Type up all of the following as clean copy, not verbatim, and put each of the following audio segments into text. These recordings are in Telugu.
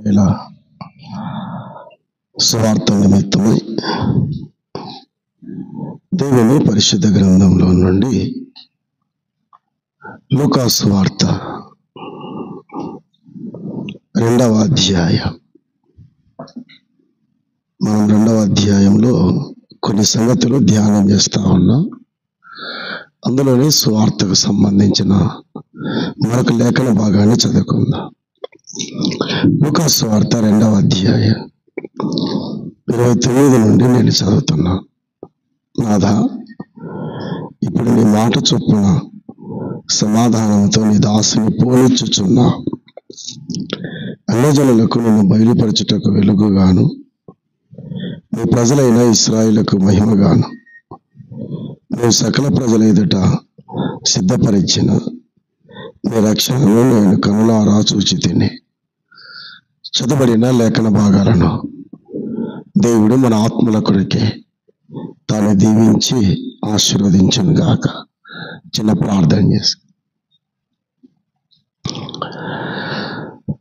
ఇలా సువార్త నిమిత్తమై దేవుని పరిశుద్ధ గ్రంథంలో నుండి లూకా సువార్త 2వ అధ్యాయం. మనం 2వ అధ్యాయంలో కొన్ని సంగతులు ధ్యానం చేస్తా ఉన్నాం. అందులోనే సువార్తకు సంబంధించిన మరొక లేఖన భాగాన్ని చదువుకుందాం. లూకా సువార్త 2వ అధ్యాయం 29 నుండి నేను చదువుతున్నాను. నాథా, ఇప్పుడు నీ మాట చొప్పున సమాధానంతో నీ దాసుని పోనిచ్చుచున్నా. అన్యజనులకు నిన్ను బయలుపరచుటకు వెలుగుగాను, నీ ప్రజలైన ఇశ్రాయేలుకు మహిమగాను నువ్వు సకల ప్రజల ఎదుట సిద్ధపరిచిన నీ రక్షణను నేను కనులారా చూచితిని. చదవబడిన లేఖన భాగాలను దేవుడు మన ఆత్మల కొరకే తాను దీవించి ఆశీర్వదించును గాక. చిన్న ప్రార్థన చేసి.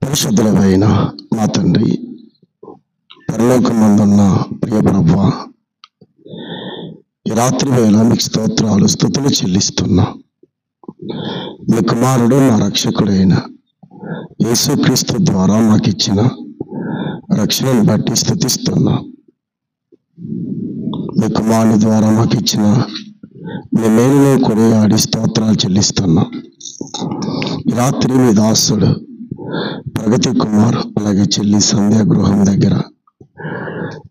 పరిశుద్ధులమైన మా తండ్రి, పరలోకమందున్న ప్రియ ప్రభువా, ఈ రాత్రి వేళ మీకు స్తోత్రాలు స్తుతులు చెల్లిస్తున్నా. మీ కుమారుడు మా రక్షకుడైన యేసుక్రీస్తు ద్వారా మాకు ఇచ్చిన రక్షణను బట్టి స్తుతిస్తున్నా. మీ కుమారుని ద్వారా మాకు ఇచ్చిన మీ మేలులో కొనియాడి స్తోత్రాలు చెల్లిస్తున్నా. ఈ రాత్రి మీ దాసుడు ప్రగతి కుమార్ అలాగే చెల్లి సంధ్యా గృహం దగ్గర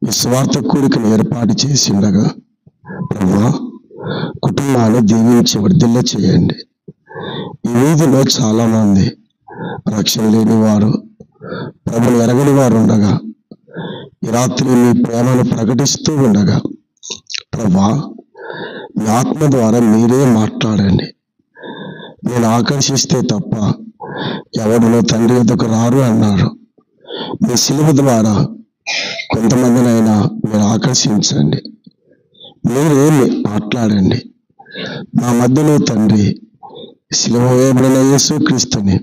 ఈ స్వార్థ కూడికను ఏర్పాటు చేసి ఉండగా ప్రభువా, కుటుంబాన్ని దీవించి వర్ధిల్ల చేయండి. ఈ వీధిలో చాలా మంది రక్షణ లేని వారు, ప్రభుని ఎరగని వారు ఉండగా ఈ రాత్రి మీ ప్రేమను ప్రకటిస్తూ ఉండగా ప్రభువా, మీ ఆత్మ ద్వారా మీరే మాట్లాడండి. నేను ఆకర్షిస్తే తప్ప ఎవరినో తండ్రి వద్దకు రారు అన్నారు. మీ సిలువ ద్వారా కొంతమందినైనా మీరు ఆకర్షించండి. మీరేమి మాట్లాడండి. మా మధ్యలో తండ్రి సిలువ వేయబడిన యేసుక్రీస్తుని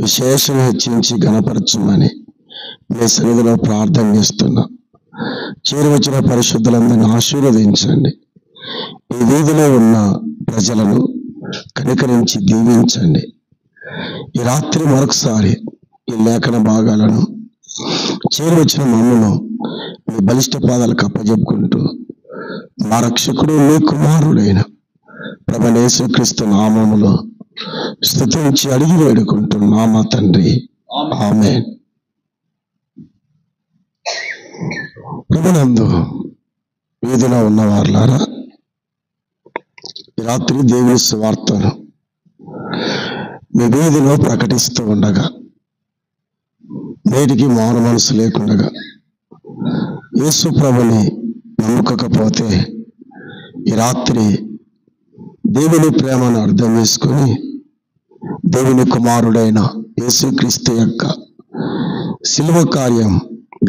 విశేషం హెచ్చించి గణపరచమని మీ సన్నిధిలో ప్రార్థన చేస్తున్నా. చేరువచ్చిన పరిశుద్ధులందరినీ ఆశీర్వదించండి. ఈ వీధిలో ఉన్న ప్రజలను కనికరించి దీవించండి. ఈ రాత్రి మరొకసారి ఈ లేఖన భాగాలను చేరువచ్చిన మమ్మను మీ బలిష్ట పాదాలకు అప్పజెప్పుకుంటూ మా రక్షకుడు మీ కుమారుడైన ప్రభు యేసుక్రీస్తు నామములో స్తుతించి అడిగి వేడుకుంటున్నా మా తండ్రి, ఆమేన్. ప్రభునందు వీధిలో ఉన్నవారులారా, ఈ రాత్రి దేవుని సువార్తను మీ వీధిలో ప్రకటిస్తూ ఉండగా, నేటికి మౌన మనసు లేకుండగా, యేసు ప్రభుని నమ్మకపోతే ఈ రాత్రి దేవుని ప్రేమను అర్థం చేసుకొని దేవుని కుమారుడైన యేసుక్రీస్తు యొక్క శిలువ కార్యం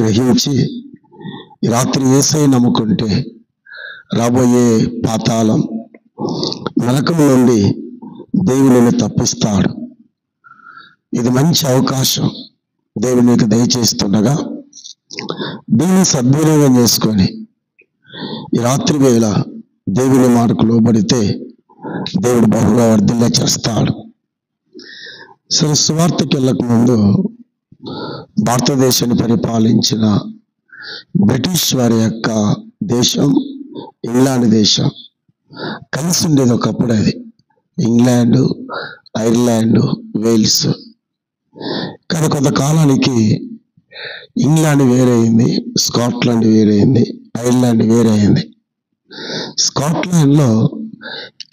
గ్రహించి ఈ రాత్రి యేసయ్య నమ్ముకుంటే రాబోయే పాతాళం నరకం నుండి దేవుని తప్పిస్తాడు. ఇది మంచి అవకాశం దేవునికి దయచేస్తుండగా దీన్ని సద్వినియోగం చేసుకొని ఈ రాత్రి వేళ దేవుని మాటకు లోబడితే దేవుడు బహుగా వర్ధిల్ల చేస్తాడు. సరే, సువార్తకి వెళ్ళక ముందు భారతదేశాన్ని పరిపాలించిన బ్రిటిష్ వారి యొక్క దేశం ఇంగ్లాండ్ దేశం కలిసి ఉండేది ఒకప్పుడు. అది ఇంగ్లాండ్, ఐర్లాండ్, వేల్స్. కానీ కొంతకాలానికి ఇంగ్లాండ్ వేరైంది, స్కాట్లాండ్ వేరైంది, ఐర్లాండ్ వేరైంది. స్కాట్లాండ్లో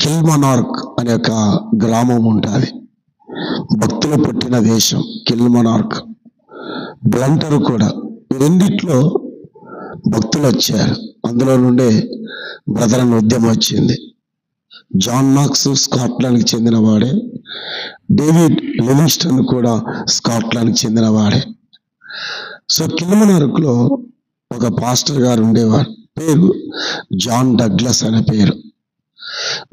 కిల్మనార్క్ అనే ఒక గ్రామం ఉంటుంది. భక్తులు పుట్టిన దేశం కిల్మనార్క్. బ్లంటర్ కూడా. ఈ రెండిట్లో భక్తులు వచ్చారు. అందులో నుండే బ్రదరన్ ఉద్యమం వచ్చింది. జాన్ నాక్స్ స్కాట్లాండ్కి చెందిన వాడే, డేవిడ్ లివింగ్స్టన్ కూడా స్కాట్లాండ్కి చెందిన వాడే. సో కిల్మనార్క్లో ఒక పాస్టర్ గారు ఉండేవారు. పేరు జాన్ డగ్లస్ అనే పేరు.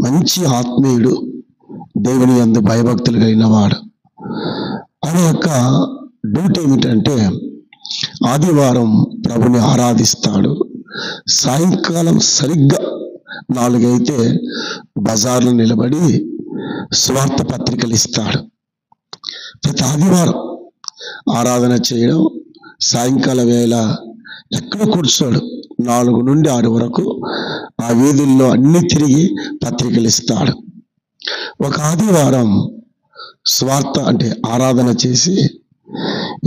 మంచి ఆత్మీయుడు, దేవుని యందు భయభక్తులు కలిగిన వాడు. ఆయన యొక్క డ్యూటీ ఏమిటంటే ఆదివారం ప్రభుని ఆరాధిస్తాడు. సాయంకాలం సరిగ్గా 4 అయితే బజార్లో నిలబడి స్వార్థ పత్రికలు ఇస్తాడు. ప్రతి ఆదివారం ఆరాధన చేయడం, సాయంకాల వేళ ఎక్కడ కూర్చోడు. 4 నుండి 6 వరకు ఆ వీధుల్లో అన్ని తిరిగి పత్రికలు ఇస్తాడు. ఒక ఆదివారం స్వార్థ అంటే ఆరాధన చేసి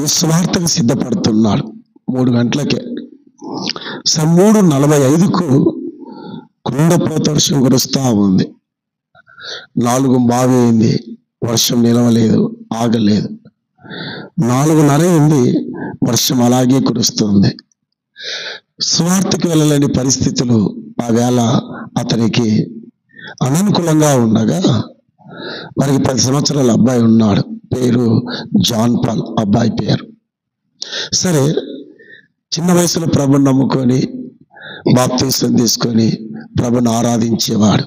ఈ స్వార్థకు సిద్ధపడుతున్నాడు 3 గంటలకే. 3:45కు కుండపోత వర్షం కురుస్తూ ఉంది. 4 బావి అయింది, వర్షం నిలవలేదు, ఆగలేదు. 4:30 అయింది, వర్షం అలాగే కురుస్తుంది. స్వార్థకు వెళ్ళలేని పరిస్థితులు ఆ వేళ అతనికి అననుకూలంగా ఉండగా, వారికి 10 సంవత్సరాల అబ్బాయి ఉన్నాడు, పేరు జాన్ పాల్ అబ్బాయి పేరు. సరే, చిన్న వయసులో ప్రభుని నమ్ముకొని బాప్తీసం తీసుకొని ప్రభుని ఆరాధించేవాడు.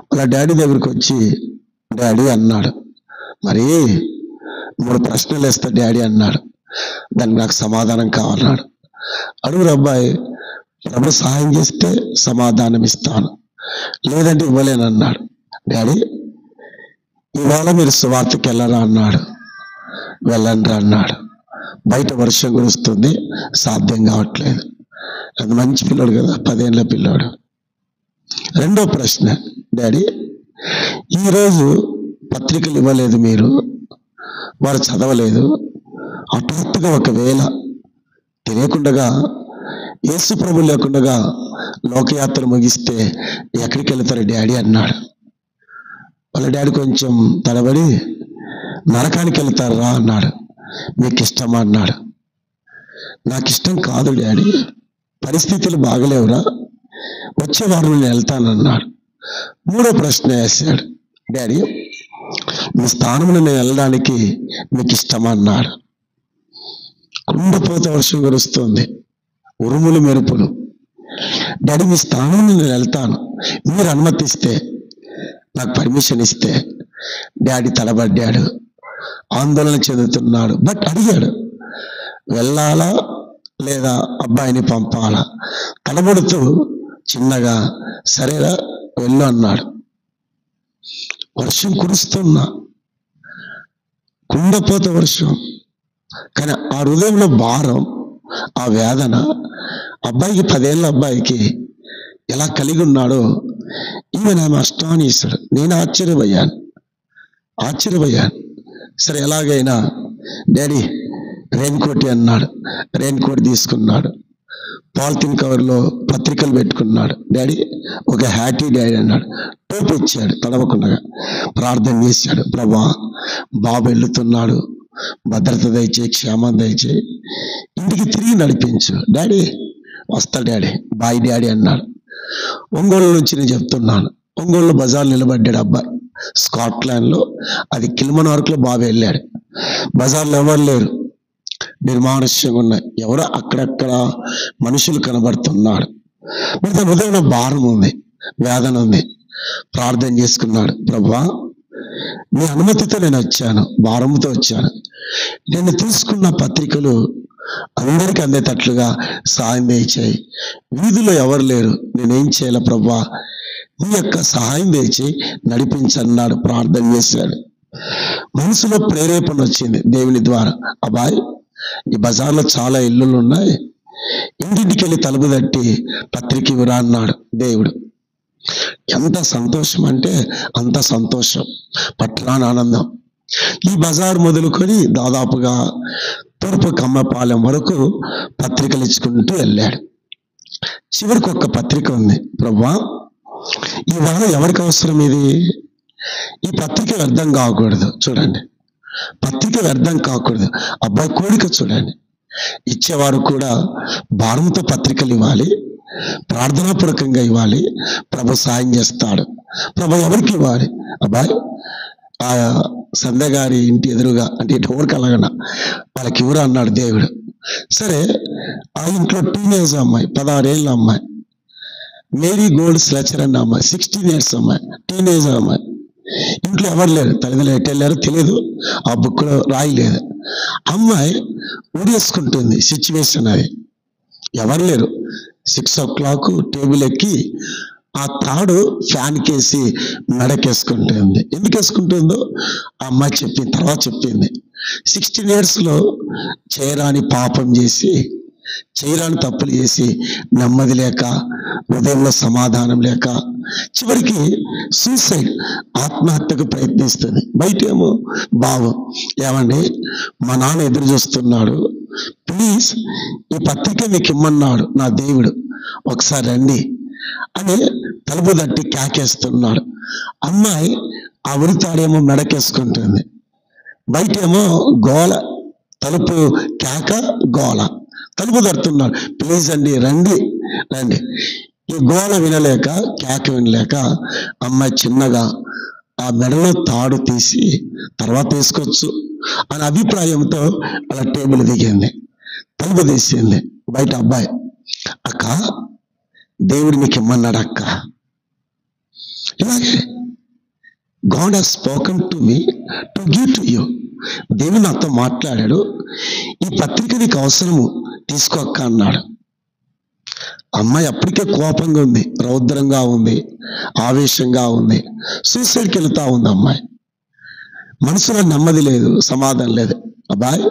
వాళ్ళ డాడీ దగ్గరికి వచ్చి, డాడీ అన్నాడు, మరి 3 ప్రశ్నలు వేస్తా డాడీ అన్నాడు. దానికి నాకు సమాధానం కావాలన్నాడు. అడుగురు అబ్బాయి, ప్రభు సహాయం చేస్తే సమాధానం ఇస్తాను, లేదంటే ఇవ్వలేనన్నాడు. డాడీ, ఇవాళ మీరు సువార్తకి వెళ్ళరా అన్నాడు. వెళ్ళండి అన్నాడు. బయట వర్షం కురుస్తుంది, సాధ్యం కావట్లేదు. అది మంచి పిల్లోడు కదా, 10 ఏళ్ళ పిల్లోడు. రెండో ప్రశ్న, డాడీ, ఈరోజు పత్రికలు ఇవ్వలేదు మీరు, వారు చదవలేదు, హఠాత్తుగా ఒకవేళ తెలియకుండా యేసు ప్రభు లేకుండా లోకయాత్ర ముగిస్తే ఎక్కడికి వెళ్తారు డాడీ అన్నాడు. వాళ్ళ డాడీ కొంచెం తడబడి, నరకానికి వెళ్తారా అన్నాడు. మీకు ఇష్టమా అన్నాడు. నాకు ఇష్టం కాదు డాడీ, పరిస్థితులు బాగలేవురా, వచ్చే వారం నేను వెళ్తానన్నాడు. 3వ ప్రశ్న వేశాడు, డాడీ, మీ స్థానంలో నేను వెళ్ళడానికి మీకు ఇష్టమా అన్నాడు. కుండపోత వర్షం కురుస్తుంది, ఉరుములు మెరుపులు. డాడీ, మీ స్థానంలో నేను వెళ్తాను, మీరు అనుమతిస్తే, నాకు పర్మిషన్ ఇస్తే. డాడీ తడబడ్డాడు, ఆందోళన చెందుతున్నాడు. బట్ అడిగాడు, వెళ్ళాలా లేదా అబ్బాయిని పంపాలా? తడబడుతూ చిన్నగా, సరేరా వెళ్ళు అన్నాడు. వర్షం కురుస్తున్నా, కుండపోత వర్షం, కానీ ఆ హృదయంలో భారం, ఆ వేదన అబ్బాయికి 10 ఏళ్ళ అబ్బాయికి ఎలా కలిగి ఉన్నాడో ఈవెన్ ఐఎమ్ అస్టానిష్డ్. నేను ఆశ్చర్యపోయాను. సరే, ఎలాగైనా డాడీ రెయిన్ కోట్ అన్నాడు. రెయిన్ కోట్ తీసుకున్నాడు. పాలిథిన్ కవర్లో పత్రికలు పెట్టుకున్నాడు. డాడీ ఒక హ్యాటీ డాడీ అన్నాడు. టోపీ ఇచ్చాడు. తడవకుండా ప్రార్థన చేశాడు, ప్రభా బాబు వెళ్తున్నాడు, భద్రత దయచేయి, క్షేమం దయచేయి, ఇంటికి తిరిగి నడిపించు. డాడీ వస్తా డాడీ, బాయ్ డాడీ అన్నాడు. ఒంగోలు నుంచి నేను చెప్తున్నాను, ఒంగోలు బజార్ నిలబడ్డాడు అబ్బాయి. స్కాట్లాండ్లో, అది కిల్మనార్క్లో బాబు వెళ్ళాడు. బజార్లో ఎవరు లేరు, నిర్మానుష్యంగా ఉన్నాయి, ఎవరో అక్కడక్కడ మనుషులు కనబడుతున్నాడు. మరి తన హృదయంలో భారం ఉంది, వేదన ఉంది. ప్రార్థన చేసుకున్నాడు, ప్రభువా నీ అనుమతితో నేను వచ్చాను, భారంతో వచ్చాను, నేను తీసుకున్న పత్రికలు అందరికీ అందేటట్లుగా సహాయం దయచేయి. వీధిలో ఎవరు లేరు, నేనేం చేయాలి ప్రభువా, నీ యొక్క సహాయం దయచేయి, నడిపించన్నాడు. ప్రార్థన చేశాడు. మనసులో ప్రేరేపణ వచ్చింది దేవుని ద్వారా, అబ్బాయి ఈ బజార్లో చాలా ఇల్లులు ఉన్నాయి, ఇంటింటికి వెళ్ళి తలుపు తట్టి పత్రిక ఇవ్వరా అన్నాడు దేవుడు. ఎంత సంతోషం అంటే అంత సంతోషం, పట్టరాని ఆనందం. ఈ బజార్ మొదలుకొని దాదాపుగా తూర్పు కమ్మపాలెం వరకు పత్రికలు ఇచ్చుకుంటూ వెళ్ళాడు. చివరికి ఒక పత్రిక ఉంది, ప్రభువా ఈ వారం ఎవరికి అవసరం ఇది, ఈ పత్రిక వ్యర్థం కాకూడదు. చూడండి, పత్రిక వ్యర్థం కాకూడదు. అబ్బాయి కోరిక చూడండి, ఇచ్చేవారు కూడా భారంతో పత్రికలు ఇవ్వాలి, ప్రార్థనాపూర్వకంగా ఇవ్వాలి, ప్రభు సాయం చేస్తాడు. ప్రభు ఎవరికి ఇవ్వాలి? అబ్బాయి ఆ సంధ్య గారి ఇంటి ఎదురుగా, అంటే ఇటు ఊరికి అలాగన వాళ్ళకి ఇవ్వరు అన్నాడు దేవుడు. సరే, ఆ ఇంట్లో టీనేజ్ అమ్మాయి, 16 ఏళ్ళ అమ్మాయి, మేరీ గోల్డ్ స్లెచర్ అన్న అమ్మాయి, 16 years అమ్మాయి, టీనేజ్ అమ్మాయి, ఇంట్లో ఎవరు లేరు, తల్లిదండ్రులు ఎటు వెళ్ళారో తెలియదు, ఆ బుక్లో రాయలేదు. అమ్మాయి ఊరేసుకుంటుంది. సిచ్యువేషన్ అది, ఎవరు లేరు. 6 o'clock టేబుల్ ఎక్కి ఆ తాడు ఫ్యాన్ కేసి మెడకేసుకుంటుంది. ఎందుకు వేసుకుంటుందో ఆ అమ్మాయి చెప్పింది, తర్వాత చెప్పింది. 16 years చేయరాని పాపం చేసి, చేయరాని తప్పులు చేసి, నెమ్మది లేక, హృదయంలో సమాధానం లేక, చివరికి సూసైడ్, ఆత్మహత్యకు ప్రయత్నిస్తుంది. బయటేమో భావం, ఏమండి మా నాన్న ఎదురు చూస్తున్నాడు, ప్లీజ్ ఈ పత్రిక మీకు ఇమ్మన్నాడు నా దేవుడు, ఒకసారి రండి అని తలుపు తట్టి కేకేస్తున్నాడు. అమ్మాయి ఆ ఉరితాడేమో మెడకేసుకుంటుంది. బయటేమో గోల, తలుపు కేక, గోల, తలుపు తడుతున్నాడు, ప్లీజ్ అండి రండి రండి. ఈ గోల వినలేక, కేక వినలేక అమ్మాయి చిన్నగా ఆ మెడలో తాడు తీసి తర్వాత వేసుకోవచ్చు అనే అభిప్రాయంతో అలా టేబుల్ దిగింది, తలుపు తీసింది. బయట అబ్బాయి, అక్క దేవుడు నీకు ఇమ్మన్నాడు అక్క. ఇలాగే God has spoken to me to give to you. దేవుడు నాతో మాట్లాడాడు, ఈ పత్రిక నీకు అవసరము, తీసుకో అక్క అన్నాడు. అమ్మాయి అప్పటికే కోపంగా ఉంది, రౌద్రంగా ఉంది, ఆవేశంగా ఉంది, సూసైడ్కి వెళ్తా ఉంది. అమ్మాయి మనసులో నెమ్మది లేదు, సమాధానం లేదు. అబ్బాయి,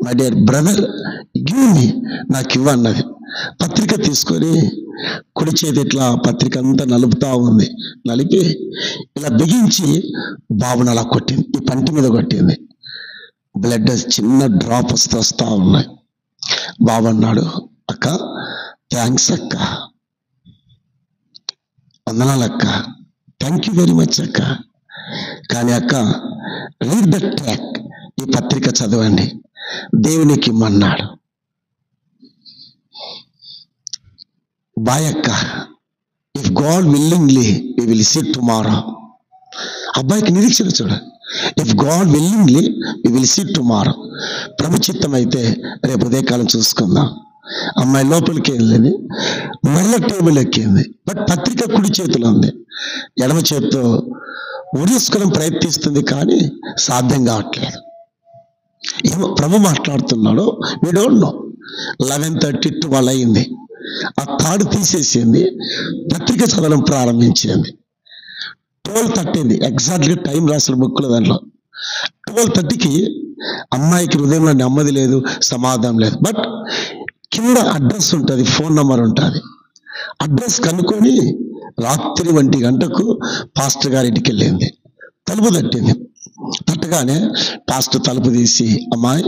my dear brother give me, నాకు ఇవ్వన్నది. పత్రిక తీసుకొని కుడి చేతి ఇట్లా పత్రిక అంతా నలుపుతా ఉంది. నలిపి ఇలా బిగించి బాబుని అలా కొట్టింది, ఈ పంటి మీద కొట్టింది. బ్లడ్ చిన్న డ్రాప్ వస్తా ఉన్నాయి. బాబు అన్నాడు, అక్క థ్యాంక్స్ అక్క, వందనాలు అక్క, థ్యాంక్ యూ వెరీ మచ్ అక్క. కానీ అక్క, రీడ్ ద ట్రాక్, ఈ పత్రిక చదవండి, దేవునికి ఇమ్మన్నాడు. బాయ్ అక్క, if God willingly we will see tomorrow. అబ్బాయికి నిరీక్షణ చూడ, if God willingly we will see tomorrow. ప్రభు చిత్తం అయితే రేపు ఉదయకాలం చూసుకుందాం. అమ్మాయి లోపలికి వెళ్ళింది, మళ్ళీ టేబుల్ ఎక్కింది. బట్ పత్రిక కుడి చేతిలో ఉంది, ఎడమ చేతితో ఉరేసుకోవడం ప్రయత్నిస్తుంది, కానీ సాధ్యం కావట్లేదు. ఏమో ప్రభు మాట్లాడుతున్నాడో వి డోంట్ నో. 11:30 12 అయింది. ఆ తాడు తీసేసింది, పత్రిక చదవడం ప్రారంభించింది. 12:30 ఎగ్జాక్ట్గా టైం రాసిన బుక్లో దాంట్లో. 12:30కి అమ్మాయికి హృదయంలో నెమ్మది లేదు, సమాధానం లేదు. బట్ కింద అడ్రస్ ఉంటుంది, ఫోన్ నెంబర్ ఉంటుంది. అడ్రస్ కనుక్కొని రాత్రి 1 గంటకు పాస్టర్ గారి ఇంటికి వెళ్ళింది. తలుపు తట్టింది. తట్టగానే పాస్టర్ తలుపు తీసి, అమ్మాయి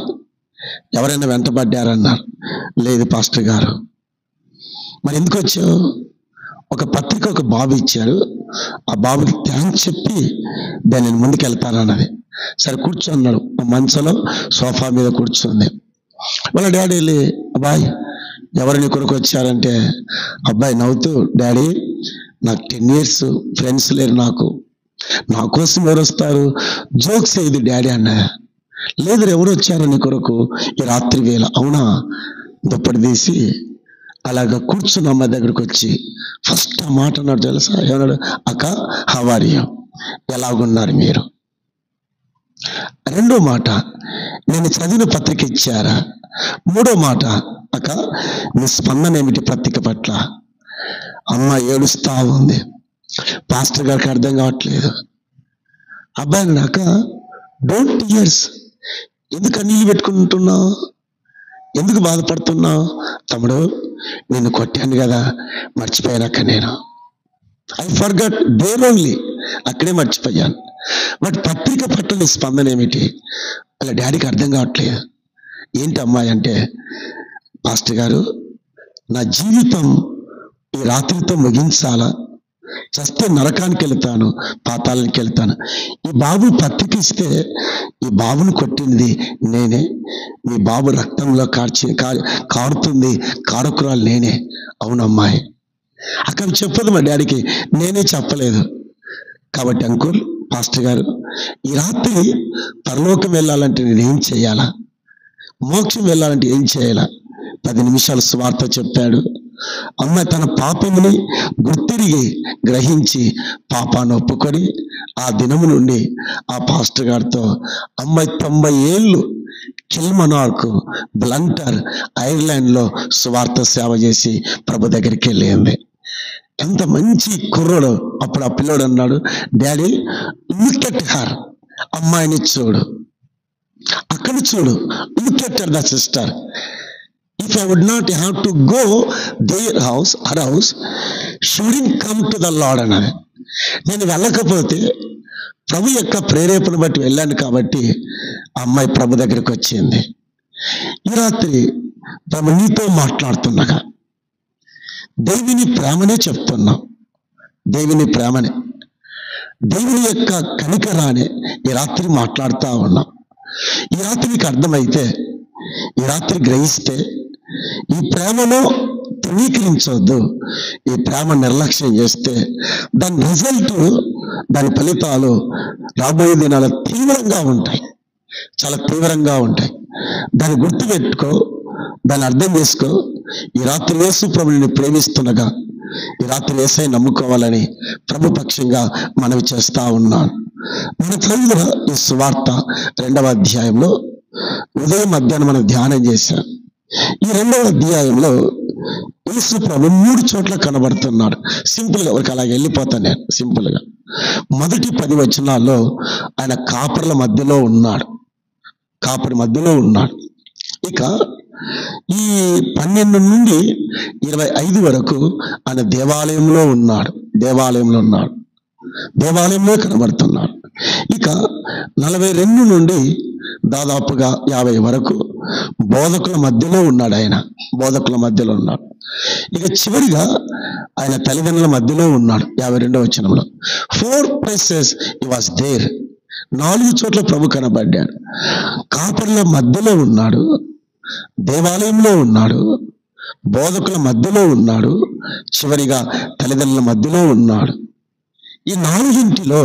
ఎవరైనా వెంటబడ్డారన్నారు. లేదు పాస్టర్ గారు. మరి ఎందుకు వచ్చావు? ఒక పత్రిక ఒక బాబు ఇచ్చారు, ఆ బాబుకి థ్యాంక్స్ చెప్పి దాన్ని ముందుకు వెళ్తానన్నది. సరే కూర్చో అన్నాడు. మంచంలో సోఫా మీద కూర్చుంది. వాళ్ళ డాడీ వెళ్ళి, అబ్బాయి ఎవరు నీ కొరకు వచ్చారంటే, అబ్బాయి నవ్వుతూ, డాడీ నాకు 10 years ఫ్రెండ్స్ లేరు, నా కోసం ఎవరు వస్తారు, జోక్స్ అయ్యింది డాడీ అన్న. లేదు ఎవరు వచ్చారు నీ కొరకు ఈ రాత్రి వేళ. అవునా? దుప్పటి తీసి అలాగా కూర్చున్న అమ్మాయి దగ్గరకు వచ్చి ఫస్ట్ ఆ మాట అన్నాడు తెలుసా? ఏమన్నాడు? అక్క హౌ ఆర్ యు, ఎలాగున్నారు మీరు? రెండో మాట, నేను చదివిన పత్రిక ఇచ్చారా? మూడో మాట, అక్క మీ స్పందన ఏమిటి పత్రిక పట్ల? అమ్మ ఏడుస్తా ఉంది. పాస్టర్ గారికి అర్థం కావట్లేదు. అబ్బాయి నాక డోంట్ టీయర్స్, ఎందుకు నీళ్ళు పెట్టుకుంటున్నావు, ఎందుకు బాధపడుతున్నావు? తమ్ముడు నిన్ను కొట్టాను కదా, మర్చిపోయానక్క నేను. ఐ ఫర్గాట్ దేర్ ఓన్లీ, అక్కడే మర్చిపోయాను. బట్ పత్రిక పట్ల నీ స్పందన ఏమిటి? అలా డాడీకి అర్థం కావట్లేదు. ఏంటి అమ్మాయి అంటే, పాస్టర్ గారు నా జీవితం ఈ రాత్రితో ముగించాలా, చస్తే నరకానికి వెళ్తాను, పాతాళానికి వెళ్తాను. ఈ బాబు పత్రిక ఇస్తే ఈ బాబును కొట్టింది నేనే, మీ బాబు రక్తంలో కారుతుంది కారకురాలు నేనే. అవునమ్మాయి. అక్కడ చెప్పదు మా డాడీకి, నేనే చెప్పలేదు. కాబట్టి అంకుల్, పాస్టర్ గారు ఈ రాత్రి పరలోకం వెళ్ళాలంటే నేనేం చేయాలా, మోక్షం వెళ్ళాలంటే ఏం చేయాలా? 10 నిమిషాలు సువార్త చెప్పాడు. అమ్మాయి తన పాపముని గుర్తిరిగి గ్రహించి పాపాన్ని ఒప్పుకొని ఆ దినము నుండి ఆ పాస్టర్ గారితో అమ్మాయి 90 ఏళ్ళు కిల్మనార్క్ బ్లంటర్ ఐర్లాండ్లో సువార్త సేవ చేసి ప్రభు దగ్గరికి వెళ్ళింది. ఎంత మంచి కుర్రోడు. అప్పుడు ఆ పిల్లోడు అన్నాడు, డాడీ లుక్ ఎట్ హర్, అమ్మాయిని చూడు, అక్కడ చూడు, look at her the sister. If I would not have to go their house, her house, she wouldn't come to the Lord అన్నది. నేను వెళ్ళకపోతే ప్రభు యొక్క ప్రేరేపణ బట్టి వెళ్ళాను కాబట్టి ఆ అమ్మాయి ప్రభు దగ్గరికి వచ్చింది. ఈ రాత్రి ప్రభు నీతో మాట్లాడుతున్నాగా దేవుని ప్రేమనే చెప్తున్నాం. దేవుని ప్రేమనే, దేవుని యొక్క కనికరానే ఈ రాత్రి మాట్లాడుతూ ఉన్నాం. ఈ రాత్రి నీకు అర్థమైతే, ఈ రాత్రి గ్రహిస్తే, ఈ ప్రేమను తృణీకరించవద్దు. ఈ ప్రేమ నిర్లక్ష్యం చేస్తే దాని రిజల్ట్, దాని ఫలితాలు రాబోయే దినాలు తీవ్రంగా ఉంటాయి, చాలా తీవ్రంగా ఉంటాయి. దాన్ని గుర్తుపెట్టుకో, దాన్ని అర్థం చేసుకో. ఈ రాత్రి యేసు ప్రభుని ప్రేమిస్తుండగా ఈ రాత్రి యేసయ్య నమ్ముకోవాలని ప్రభు పక్షంగా మనవి చేస్తా ఉన్నాను. మన చదివిన ఈ సువార్త 2వ అధ్యాయంలో ఉదయం మధ్యాహ్నం మనం ధ్యానం చేశాం. ఈ 2వ అధ్యాయంలో యేసు ప్రభు 3 చోట్ల కనబడుతున్నాడు. సింపుల్గా ఒకరికి అలాగే వెళ్ళిపోతాను నేను సింపుల్గా. మొదటి 10 వచనాల్లో ఆయన కాపర్ల మధ్యలో ఉన్నాడు, కాపరి మధ్యలో ఉన్నాడు. ఇక ఈ 12 నుండి 25 వరకు ఆయన దేవాలయంలో ఉన్నాడు, దేవాలయంలో కనబడుతున్నాడు. ఇక 42 నుండి దాదాపుగా 50 వరకు బోధకుల మధ్యలో ఉన్నాడు, ఆయన బోధకుల మధ్యలో ఉన్నాడు. ఇక చివరిగా ఆయన తల్లిదండ్రుల మధ్యలో ఉన్నాడు 52వ వచనంలో. 4 places he was there. 4 చోట్ల ప్రభు కనబడ్డాడు. కాపర్ల మధ్యలో ఉన్నాడు, దేవాలయంలో ఉన్నాడు, బోధకుల మధ్యలో ఉన్నాడు, చివరిగా తల్లిదండ్రుల మధ్యలో ఉన్నాడు. ఈ 4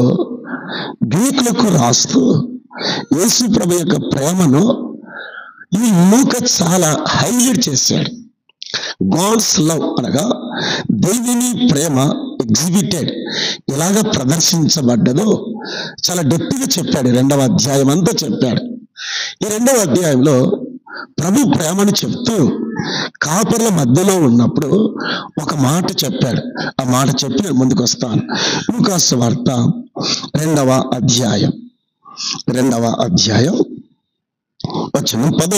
గ్రీకులకు రాస్తూ యేసు ప్రభు యొక్క ప్రేమను ఈ లూకా చాలా హైలైట్ చేశాడు. గాడ్స్ లవ్ అనగా దేవుని ప్రేమ ఎగ్జిబిటెడ్ ఎలాగ ప్రదర్శించబడ్డదో చాలా డెప్త్గా చెప్పాడు. 2వ అధ్యాయం అంతా చెప్పాడు. ఈ 2వ అధ్యాయంలో ప్రభు ప్రేమను చెప్తూ కాపర్ల మధ్యలో ఉన్నప్పుడు ఒక మాట చెప్పాడు. ఆ మాట చెప్పి నేను ముందుకు వస్తాను. లూకా సువార్త 2వ అధ్యాయం 10వ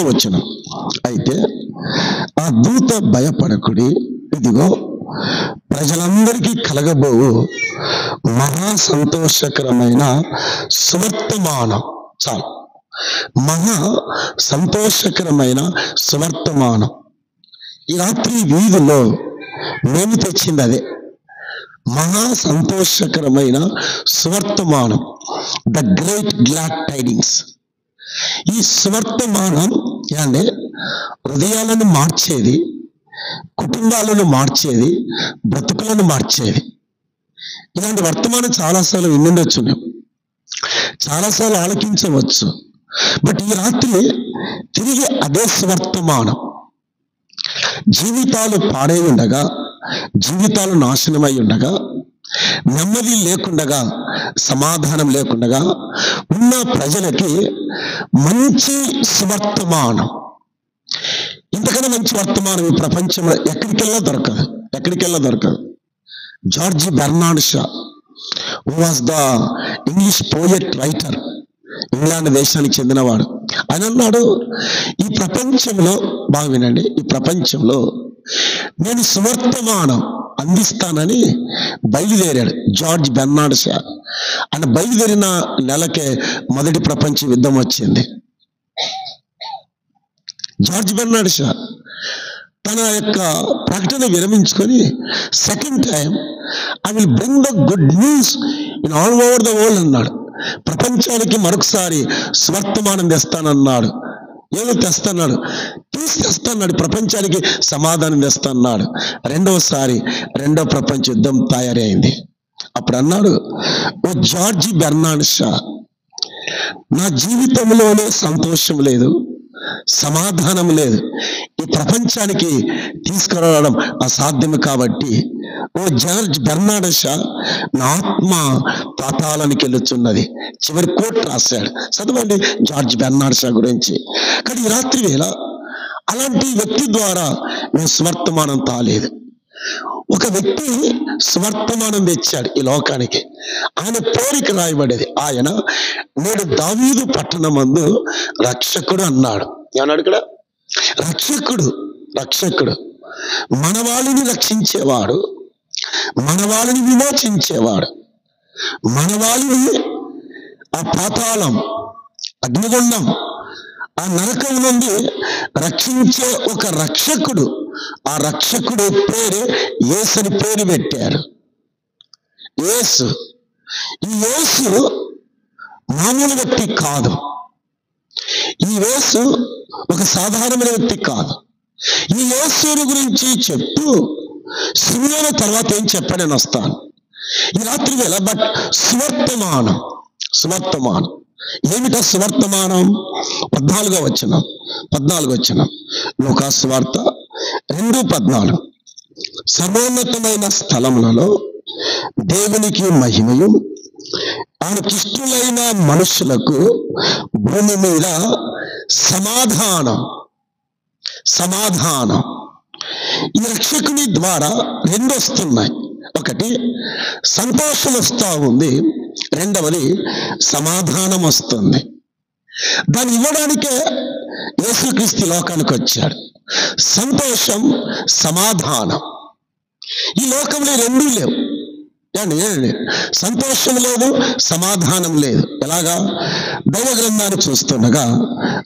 వచనం. అయితే ఆ దూత భయపడకుడి, ఇదిగో ప్రజలందరికీ కలగబోవు మహా సంతోషకరమైన సువర్తమానం. చాలు, మహా సంతోషకరమైన సువర్తమానం. ఈ రాత్రి వీధిలో మేము తెచ్చింది అదే, మహా సంతోషకరమైన సువర్తమానం, ద గ్రేట్ గ్లాడ్ టైడింగ్స్. ఈ సువర్తమానం అంటే హృదయాలను మార్చేది, కుటుంబాలను మార్చేది, బ్రతుకులను మార్చేది. ఇలాంటి వర్తమానం చాలాసార్లు వినుండొచ్చు, చాలాసార్లు ఆలకించవచ్చు. బట్ ఈ రాత్రి తిరిగి అదే సువర్తమానం. జీవితాలు పాడై ఉండగా, జీవితాలు నాశనమై ఉండగా, నెమ్మది లేకుండగా, సమాధానం లేకుండగా ఉన్న ప్రజలకి మంచి సువర్తమానం, ఇంతకన్నా మంచి వర్తమానం ఈ ప్రపంచంలో ఎక్కడికెళ్ళా దొరకదు. George Bernard Shah, who was the English poet writer, England దేశానికి చెందినవాడు, ఆయన అన్నాడు, ఈ ప్రపంచంలో, బాగా వినండి, ఈ ప్రపంచంలో నేను సువర్తమానం అందిస్తానని బయలుదేరాడు జార్జ్ బెర్నార్డ్ షా. ఆయన బయలుదేరిన నెలకే మొదటి ప్రపంచ యుద్ధం వచ్చింది. జార్జ్ బెర్నార్డ్ షా తన యొక్క ప్రకటన విరమించుకొని second time I will bring the good news in all over the world అన్నాడు. ప్రపంచానికి మరొకసారి స్వర్తమానం తెస్తానన్నాడు. ఏదో తెస్తాడు, తెస్తాడు, ప్రపంచానికి సమాధానం తెస్తాడు. రెండవసారి రెండవ ప్రపంచ యుద్ధం తయారైంది. అప్పుడు అన్నాడు, ఓ జార్జ్ బెర్నార్డ్ షా, నా జీవితంలోనే సంతోషం లేదు, సమాధానం లేదు, ఈ ప్రపంచానికి తీసుకురావడం అసాధ్యం కాబట్టి ఓ జార్జ్ బెర్నార్డ్ షా, నా ఆత్మ పాతాళానికి వెళ్ళుచున్నది. చివరి కోట్ రాశాడు, చదవండి జార్జ్ బెర్నార్డ్ షా గురించి. కానీ ఈ రాత్రి వేళ అలాంటి వ్యక్తి ద్వారా మేము స్వర్తమానం తాలేదు. ఒక వ్యక్తి స్వర్తమానం తెచ్చాడు ఈ లోకానికి. ఆయన పేరుకి రాయబడేది, ఆయన నేడు దావీదు పట్టణమందు రక్షకుడు అన్నాడు. ఏమన్నాడు ఇక్కడ? రక్షకుడు. రక్షకుడు మనవాళ్ళని రక్షించేవాడు, మనవాళ్ళని విమోచించేవాడు, మనవాళ్ళని ఆ పాతాళం, అగ్నిగుండం, ఆ నరకం నుండి రక్షించే ఒక రక్షకుడు. ఆ రక్షకుడు పేరు యేసు అని పేరు పెట్టారు. యేసు. ఈ యేసు మామూలు వ్యక్తి కాదు. ఈ యేసు ఒక సాధారణమైన వ్యక్తి కాదు. ఈ యేసుని గురించి చెప్తూ సిమియోను తర్వాత ఏం చెప్పాడని వస్తాను ఈ రాత్రి వేళ. బట్ సువర్తమానం, సువర్తమానం ఏమిటా సువర్తమానం? 14వ వచనం లూకా సువార్త 2:14. సర్వోన్నతమైన స్థలములలో దేవునికి మహిమయు, ఆయనకిష్టులైన మనుషులకు భూమి మీద సమాధానం. సమాధానం. ఈ రక్షకుని ద్వారా 2 వస్తున్నాయి. ఒకటి సంతోషం వస్తూ ఉంది, రెండవది సమాధానం వస్తుంది. దాన్ని ఇవ్వడానికే యేసుక్రీస్తు లోకానికి వచ్చాడు. సంతోషం, సమాధానం. ఈ లోకంలో 2 లేవు. సంతోషం లేదు, సమాధానం లేదు. ఎలాగా? దైవ గ్రంథాన్ని చూస్తుండగా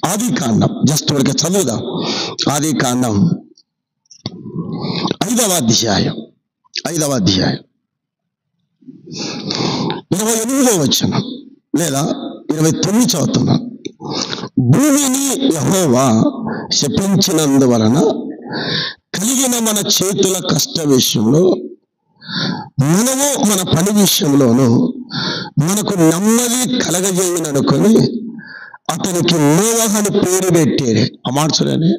ఆది కాండం జస్ట్ వరకు చదువుదాం. ఆది కాండం 5వ అధ్యాయం 28వ వచనం లేదా 29 చదువుతున్నాం. భూమిని యెహోవా శపించినందువలన కలిగిన మన చేతుల కష్ట విషయంలో, మనము మన పని విషయంలోనూ మనకు నెమ్మది కలగజేయననుకొని అతనికి నోవహు అని పేరు పెట్టేది. అమార్చుడని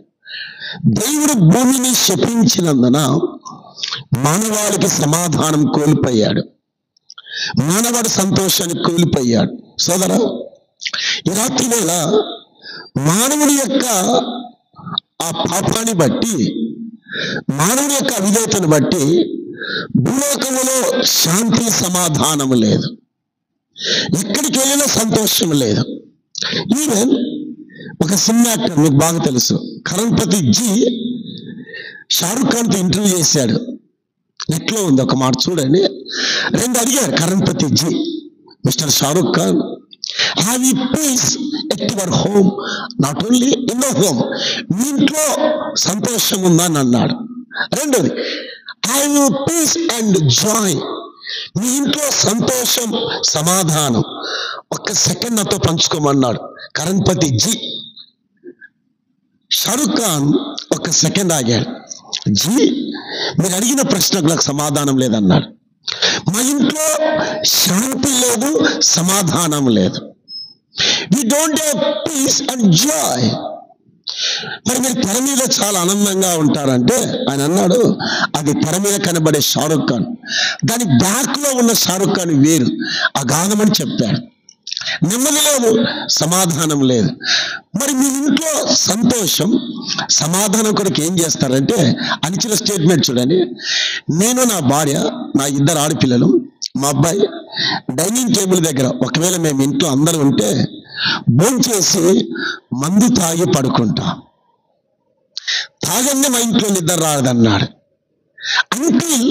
దేవుడు భూమిని శపించినందున మానవాళికి సమాధానం కోల్పోయాడు, మానవాడి సంతోషాన్ని కోల్పోయాడు. సోదరా, ఈ రాత్రి వేళ మానవుడి యొక్క ఆ పాపాన్ని బట్టి, మానవుడి యొక్క అవిధేయతను బట్టి భూలోకములో శాంతి సమాధానం లేదు, ఎక్కడికి వెళ్ళినా సంతోషం లేదు. ఈవెన్ ఒక సినిమా యాక్టర్ మీకు బాగా తెలుసు, కరణ్పతి జీ, షారుఖ్ ఖాన్తో ఇంటర్వ్యూ చేశాడు. నెట్లో ఉంది, ఒక మాట చూడండి. 2 అడిగారు Karanpati ji, mister Shahrukh Khan, have you peace at your home, not only in the home, మీ ఇంట్లో సంతోషం ఉందా అని అన్నాడు. రెండోది, have you peace and joy, మీ ఇంట్లో సంతోషం, సమాధానం ఒక్క సెకండ్ నాతో పంచుకోమన్నాడు కరణ్పతి జీ. షారుఖ్ ఖాన్ ఒక్క సెకండ్ ఆగాడు. జీ, మీరు అడిగిన ప్రశ్నకు నాకు సమాధానం లేదన్నాడు. మా ఇంట్లో శాంతి లేదు, సమాధానం లేదు. We don't have peace and joy. మరి మీరు తెర మీద చాలా ఆనందంగా ఉంటారంటే, ఆయన అన్నాడు, అది తెర మీద కనబడే షారుఖ్ ఖాన్, దాని బ్యాక్ లో ఉన్న షారుఖ్ ఖాన్ వేరు, అగాధమని చెప్పాడు. నెమ్మది లేదు, సమాధానం లేదు. మరి మీ ఇంట్లో సంతోషం, సమాధానం కొరకు ఏం చేస్తారంటే, అనిచిన స్టేట్మెంట్ చూడండి. నేను, నా భార్య, నా 2 ఆడపిల్లలు, మా అబ్బాయి డైనింగ్ టేబుల్ దగ్గర, ఒకవేళ మేము ఇంట్లో అందరూ ఉంటే భోంచేసి మందు తాగి పడుకుంటా, తాగండి మా ఇంట్లో నిద్ర రాదన్నాడు. Until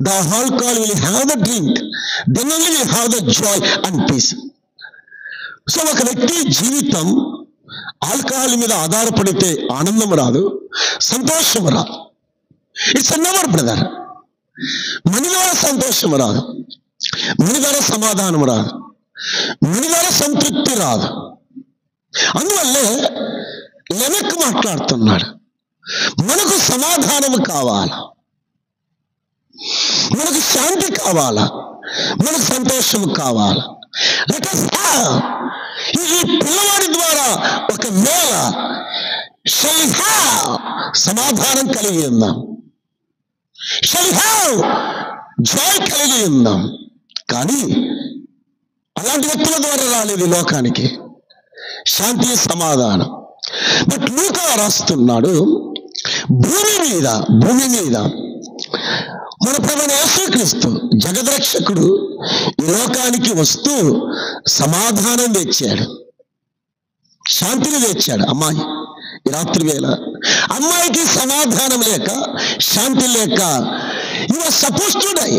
the alcohol will have the drink, then only will have the joy and peace. So ఒక వ్యక్తి జీవితం ఆల్కహాల్ మీద ఆధారపడితే ఆనందం రాదు, సంతోషం రాదు. It's never brother. మని ద్వారా సంతోషం రాదు, మని ద్వారా సమాధానం రాదు, మని ద్వారా సంతృప్తి రాదు. అందువల్లే లెమెక్ మాట్లాడుతున్నాడు, మనకు సమాధానం కావాలా, మనకు శాంతి కావాలా, మనకు సంతోషం కావాలా. Let us have. ఈ పిల్లవాడి ద్వారా ఒకవేళ shall have సమాధానం కలిగి ఉందాం, shall have జాయ్ కలిగి ఉందాం. కానీ అలాంటి వ్యక్తుల ద్వారా రాలేదు ఈ లోకానికి శాంతి సమాధానం. బట్ లూకా రాస్తున్నాడు, భూమి మీద మన ప్రభువైన యేసుక్రీస్తు జగద్రక్షకుడు ఈ లోకానికి వస్తూ సమాధానం తెచ్చాడు, శాంతిని తెచ్చాడు. అమ్మాయి ఈ రాత్రి వేళ అమ్మాయికి సమాధానం లేక, శాంతి లేక you are suppose to die,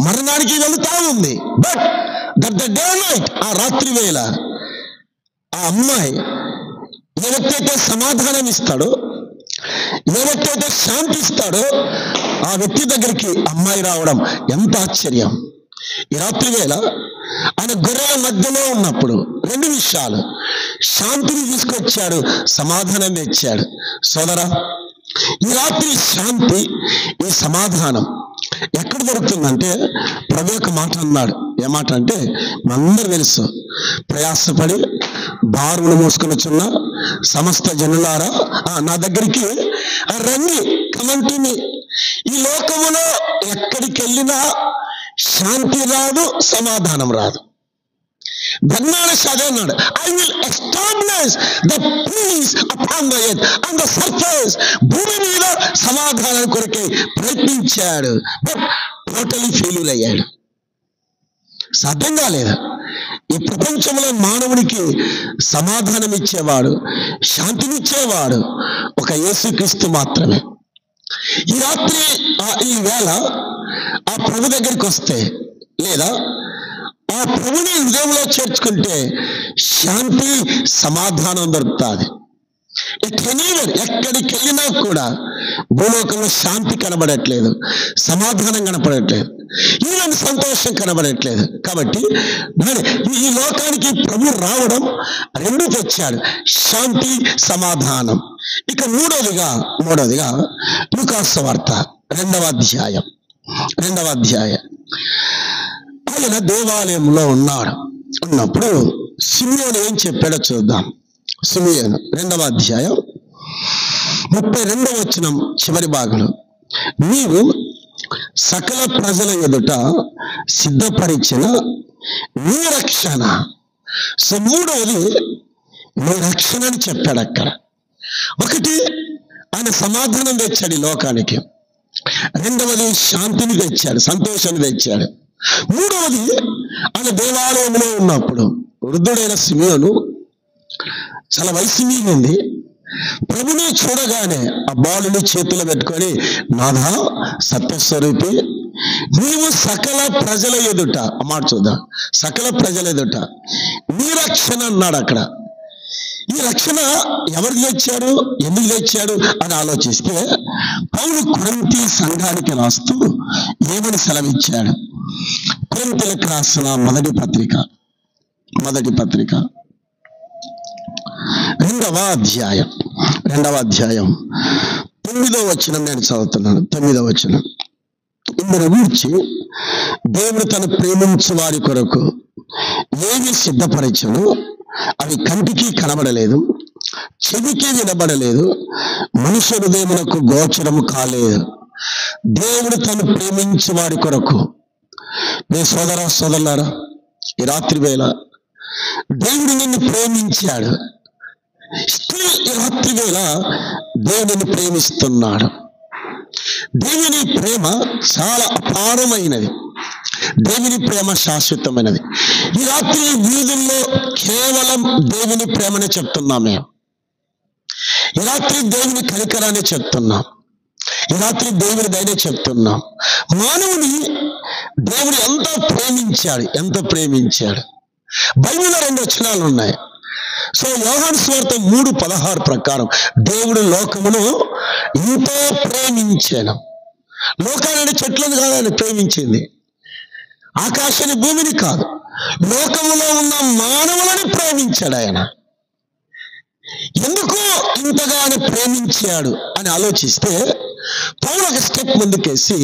మరణానికి వెళుతా ఉంది. But that the day night, ఆ రాత్రి వేళ ఆ అమ్మాయి ఏ వ్యక్తి అయితే సమాధానం ఇస్తాడో, ఏ వ్యక్తి అయితే శాంతి ఇస్తాడో ఆ వ్యక్తి దగ్గరికి అమ్మాయి రావడం ఎంత ఆశ్చర్యం. ఈ రాత్రి వేళ ఆయన గొర్రెల మధ్యలో ఉన్నప్పుడు రెండు విషయాలు, శాంతిని తీసుకొచ్చాడు, సమాధానం తెచ్చాడు. సోదరా, ఈ రాత్రి శాంతి, ఈ సమాధానం ఎక్కడ దొరుకుతుందంటే ప్రభు ఒక మాట అన్నాడు. ఏ మాట అంటే మనందరూ తెలుసు, ప్రయాసపడి భారములు మోసుకొని వచ్చున్న సమస్త జనులారా నా దగ్గరికి రండి, కమంటిని. ఈ లోకములో ఎక్కడికి వెళ్ళినా శాంతి రాదు, సమాధానం రాదు. బ్రహ్మాండ అన్నాడు, I will establish the peace upon the earth on the surface. భూమి మీద సమాధానం కొరకే ప్రయత్నించాడు, బట్ టోటలీ ఫెయిల్యూర్ అయ్యాడు. సాధ్యం కాలేదు. ఈ ప్రపంచంలో మానవునికి సమాధానం ఇచ్చేవాడు, శాంతినిచ్చేవాడు ఒక యేసుక్రీస్తు మాత్రమే. ఈ రాత్రి ఈ వేళ ఆ ప్రభు దగ్గరికి వస్తే, లేదా ఆ ప్రభుని హృదయంలో చేర్చుకుంటే శాంతి సమాధానం దొరుకుతుంది. ఎక్కడికి వెళ్ళినా కూడా భూలోకంలో శాంతి కనబడట్లేదు, సమాధానం కనబడట్లేదు, ఈవెన్ సంతోషం కనబడట్లేదు. కాబట్టి ఈ లోకానికి ప్రభు రావడం రెండు తెచ్చాడు, శాంతి సమాధానం. ఇక మూడవదిగా లూకా సువార్త 2వ అధ్యాయం ఆయన దేవాలయంలో ఉన్నప్పుడు సిమియోను ఏం చెప్పాడో చూద్దాం. సిమియోను 2వ అధ్యాయం 32వ వచనం చివరి భాగంలో, నీవు సకల ప్రజల ఎదుట సిద్ధపరిచిన నీ రక్షణ. సో మూడవది నీ రక్షణ అని చెప్పాడు అక్కడ. ఒకటి, ఆయన సమాధానం తెచ్చాడు ఈ లోకానికి. రెండవది, శాంతిని తెచ్చాడు, సంతోషాన్ని తెచ్చాడు. మూడవది, ఆయన దేవాలయంలో ఉన్నప్పుడు వృద్ధుడైన సిమియోను, చాలా వయసు మీరింది, ప్రభుని చూడగానే ఆ బాలుని చేతులు పెట్టుకొని, నాథా సత్యస్వరూపి, నీవు సకల ప్రజల ఎదుట, అమ్మాట చూద్దాం, సకల ప్రజల ఎదుట నీ రక్షణ అన్నాడు అక్కడ. ఈ రక్షణ ఎవరికి తెచ్చాడు, ఎందుకు తెచ్చాడు అని ఆలోచిస్తే పౌలు కొరింథీ సంఘానికి రాస్తూ ఏమని సెలవిచ్చాడు. కొరింథీయులకు రాసిన మొదటి పత్రిక 2వ అధ్యాయం 9వ వచనం నేను చదువుతున్నాను. 9వ వచనం, ఇందును గూర్చి దేవుడు తను ప్రేమించు వారి కొరకు ఏవి సిద్ధపరచను అవి కంటికి కనబడలేదు, చెవికి వినబడలేదు, మనుష్య హృదయమునకు గోచరము కాలేదు. దేవుడు తను ప్రేమించు వారి కొరకు. మీ సోదరులారా, ఈ రాత్రి వేళ దేవుడు నిన్ను ప్రేమించాడు. స్టిల్ ఈ రాత్రి వేళ దేవుడిని ప్రేమిస్తున్నాడు. దేవుని ప్రేమ చాలా అపారమైనది, దేవుని ప్రేమ శాశ్వతమైనది. ఈ రాత్రి వీధుల్లో కేవలం దేవుని ప్రేమనే చెప్తున్నాం మేము. ఈ రాత్రి దేవుని కనికరాన్ని చెప్తున్నాం, ఈ రాత్రి దేవుని దయనే చెప్తున్నాం. మానవుని దేవుడు ఎంత ప్రేమించాడు. బైబిల్లో 2 వచనాలు ఉన్నాయి. సో యోహాను సువార్త 3:16 ప్రకారం దేవుడు లోకమును ఎంతో ప్రేమించాను. లోకాలని చెట్లను కాదు ఆయన ప్రేమించింది, ఆకాశాన్ని భూమిని కాదు, లోకములో ఉన్న మానవులని ప్రేమించాడు ఆయన. ఎందుకు ఇంతగా ఆయన ప్రేమించాడు అని ఆలోచిస్తే పౌలు ఒక స్టెప్ ముందుకేసి,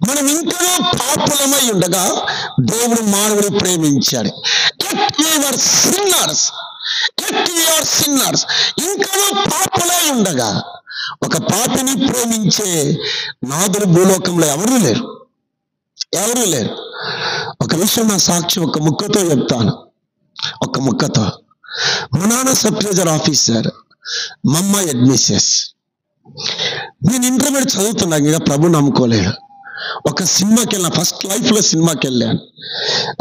మనం ఇంకా పాపులమై ఉండగా దేవుడు మానవుని ప్రేమించాడు. ఇంకా పాపులై ఉండగా ఒక పాపిని ప్రేమించే నాదుడు భూలోకంలో ఎవరూ లేరు. ఎవరూ లేరు. ఒక విషయం నా సాక్షి ఒక ముక్కతో చెప్తాను. ఒక ముక్కతో. మా నాన్న సబ్ ట్రెజర్ ఆఫీసర్, మా అమ్మ అడ్మిసెస్. నేను ఇంటర్మీడియట్ చదువుతున్నాను, ఇంకా ప్రభు నమ్ముకోలేదు. ఒక సినిమాకి వెళ్ళిన, ఫస్ట్ లైఫ్లో సినిమాకి వెళ్ళాను.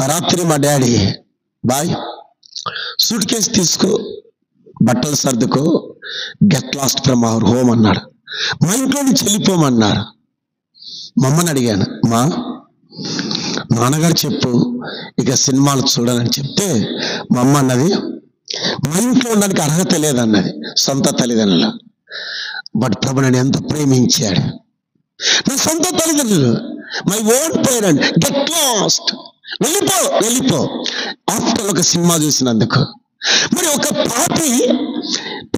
ఆ రాత్రి మా డాడీ, బాయ్ సూట్ కేసు తీసుకో, బట్టలు సర్దుకో, get lost from our home అన్నాడు. మా ఇంట్లో నుంచి వెళ్ళిపోమన్నారు. మా అమ్మని అడిగాను, మా నాన్నగారు చెప్పు ఇక సినిమాలు చూడాలని చెప్తే మా అమ్మ అన్నది, మా ఇంట్లో ఉండడానికి అర్హత లేదన్నది సొంత తల్లిదండ్రులు. బట్ ప్రభు నన్ను ఎంత ప్రేమించాడు. నా సొంత తల్లిదండ్రులు, my own parent, get lost, వెళ్ళిపో ఆఫ్టర్ ఒక సినిమా చూసినందుకు. మరి ఒక పాపి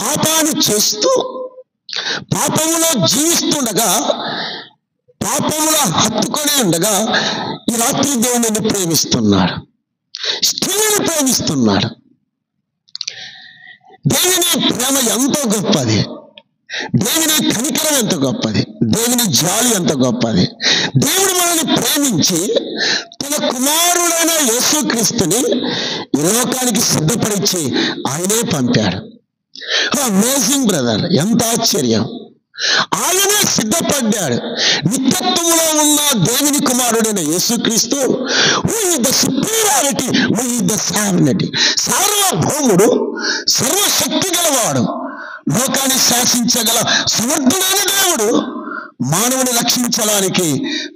పాపాన్ని చేస్తూ పాపములో జీవిస్తుండగా, పాపములో హత్తుకొని ఉండగా ఈ రాత్రి దేవుని ప్రేమిస్తున్నాడు, స్త్రీని ప్రేమిస్తున్నాడు. దేవుని ప్రేమ ఎంతో గొప్పది, దేవుని కనికరం ఎంత గొప్పది, దేవుని జాలి ఎంత గొప్పది. దేవుడు మనల్ని ప్రేమించి తన కుమారుడైన యేసుక్రీస్తుని ఈ లోకానికి సిద్ధపరిచి ఆయనే పంపాడు. అమేజింగ్ బ్రదర్, ఎంత ఆశ్చర్యం! ఆయనే సిద్ధపడ్డాడు. నిత్యత్వములో ఉన్న దేవుని కుమారుడైన యేసుక్రీస్తు ద సుపీరియారిటీ, ద సావెనిటీ, సార్వభౌముడు, సర్వశక్తి గలవాడు, లోకాన్ని శాసించగల సమర్థుడైన దేవుడు మానవుని రక్షించడానికి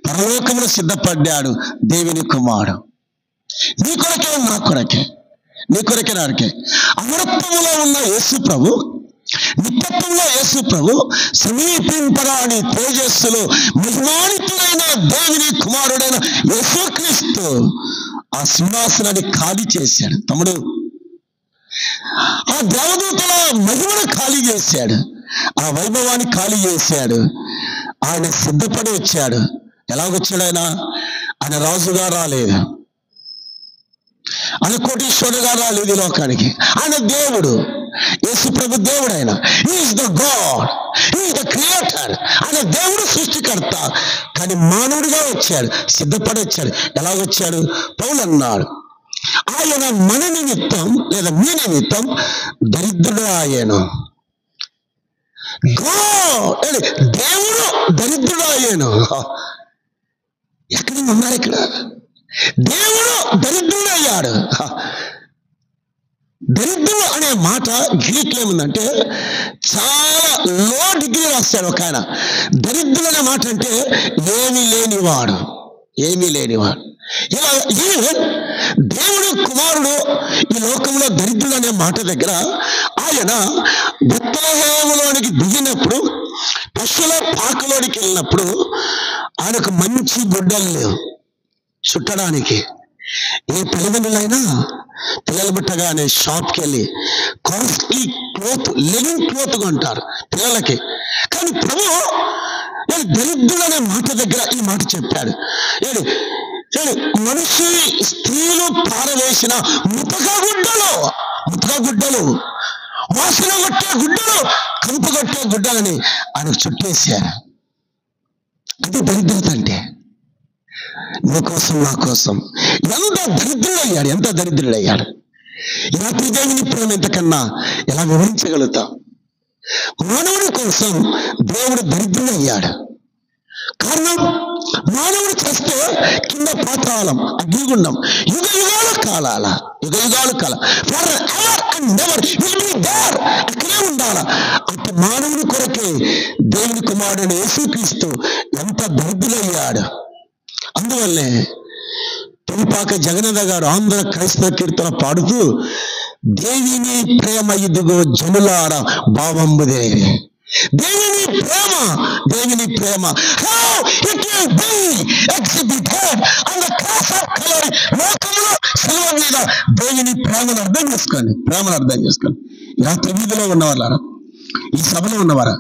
పరలోకమును సిద్ధపడ్డాడు దేవుని కుమారుడు. నీ కొరకే, నా కొరకే, నీ కొరకే, నాకే. అమరత్వములో ఉన్న యేసు ప్రభు, నిత్యత్వంలో యేసు ప్రభు సమీపింపరాని తేజస్సులో మహిమానితుడైన దేవుని కుమారుడైన యేసుక్రీస్తు ఆ సింహాసనాన్ని ఖాళీ చేశాడు. తమ్ముడు, ఆ దేవదూతల మహిమను ఖాళీ చేశాడు, ఆ వైభవాన్ని ఖాళీ చేశాడు. ఆయన సిద్ధపడి వచ్చాడు. ఎలాగొచ్చాడు ఆయన రాజుగా రాలేదు, ఆయన కోటీశ్వరుడుగా రాలేదు ఈ లోకానికి. ఆయన దేవుడు, యేసు ప్రభు దేవుడు. ఆయన is the God, is the creator. ఆయన దేవుడు, సృష్టికర్త. కానీ మానవుడిగా వచ్చాడు, సిద్ధపడి వచ్చాడు. ఎలాగొచ్చాడు? పౌలు అన్నాడు, ఆయన మన నిమిత్తం లేదా మీ నిమిత్తం దరిద్రుడు అయ్యాను. దేవుడు దరిద్రుడు అయ్యాను. ఎక్కడ ఉన్నారు? ఇక్కడ దేవుడు దరిద్రుడు అయ్యాడు. దరిద్రుడు అనే మాట గ్రీక్లో ఏముందంటే చాలా లో డిగ్రీ రాస్తాడు ఒక ఆయన. దరిద్రుడు అనే మాట అంటే ఏమీ లేనివాడు, ఏమీ లేనివాడు. ఇలా దేవుడు కుమారుడు ఈ లోకంలో దరిద్రుడు అనే మాట దగ్గర ఆయన బెత్లెహేములోనికి దిగినప్పుడు, పశువుల పాకలోనికి వెళ్ళినప్పుడు ఆయనకు మంచి గుడ్డలు లేవు చుట్టడానికి. ఏ తల్లిదండ్రులైనా పిల్లలు పుట్టగానే షాప్కి వెళ్ళి కాస్ట్లీ క్లోత్, లెనిన్ క్లోత్ కొంటారు పిల్లలకి. కానీ ప్రభు దరిద్రుడు అనే మాట దగ్గర ఈ మాట చెప్పాడు. మనిషి స్త్రీలు పారవేసిన ముతక గుడ్డలు, వాసన కొట్టే గుడ్డలు, కంపు కొట్టే గుడ్డలని ఆయనకు చుట్టేశారు. అది దరిద్రత అంటే. నీ కోసం, నా కోసం ఎంత దరిద్రుడయ్యాడు. ఈ రాత్రి దేవుని ప్రేమ ఎంతకన్నా ఎలా వివరించగలుగుతాం? మానవుడి కోసం దేవుడు దరిద్రుడయ్యాడు. కారణం, మానవుడు చేస్తే కింద పాతాళం, అగ్నిగుండం, యుగ యుగాల కాలం forever and never will be there, అక్కడే ఉండాల. అటు మానవుని కొరకే దేవుని కుమారుడు యేసుక్రీస్తు ఎంత దరిద్రుడయ్యాడు. అందువల్లే తుమ్పాక జగన్నాథ గారు ఆంధ్ర క్రైస్తవ కీర్తన పాడుతూ, దేవిని ప్రేమ ఇదిగో జనులారా భావంబుదేరి. దేవుని ప్రేమ how it will be exhibited on the cross of Calvary. లోకంలో శిలువ మీద దేవుని ప్రేమను అర్థం చేసుకోండి. రాత్రి వీధిలో ఉన్నవారా, ఈ సభలో ఉన్నవారా,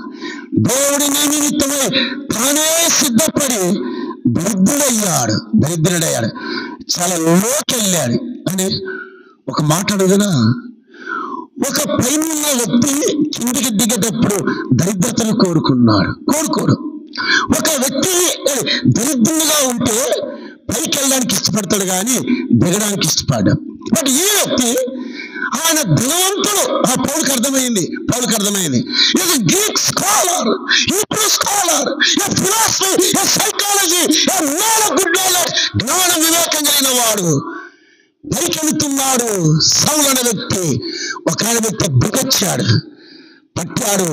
దేవుడి నిమిత్తమై తానే సిద్ధపడి దరిద్రుడయ్యాడు, చాలా లోకెళ్ళాడు అని ఒక మాట అడుగునా. ఒక పైన వ్యక్తి కిందికి దిగేటప్పుడు దరిద్రతను కోరుకోడు. ఒక వ్యక్తి దరిద్రునిగా ఉంటే పైకి వెళ్ళడానికి ఇష్టపడతాడు కానీ దిగడానికి ఇష్టపడ్డాడు. బట్ ఈ వ్యక్తి ఆయన ధనవంతుడు. పౌలుకి అర్థమైంది. Is Greek scholar, Hebrew scholar, philosophy, psychology, good knowledge, జ్ఞాన వివేకం కలిగిన వాడు. పైకి వెళుతున్నాడు. సౌలు అనే వ్యక్తి ఒక వ్యక్తి దిగొచ్చాడు, పట్టాడు,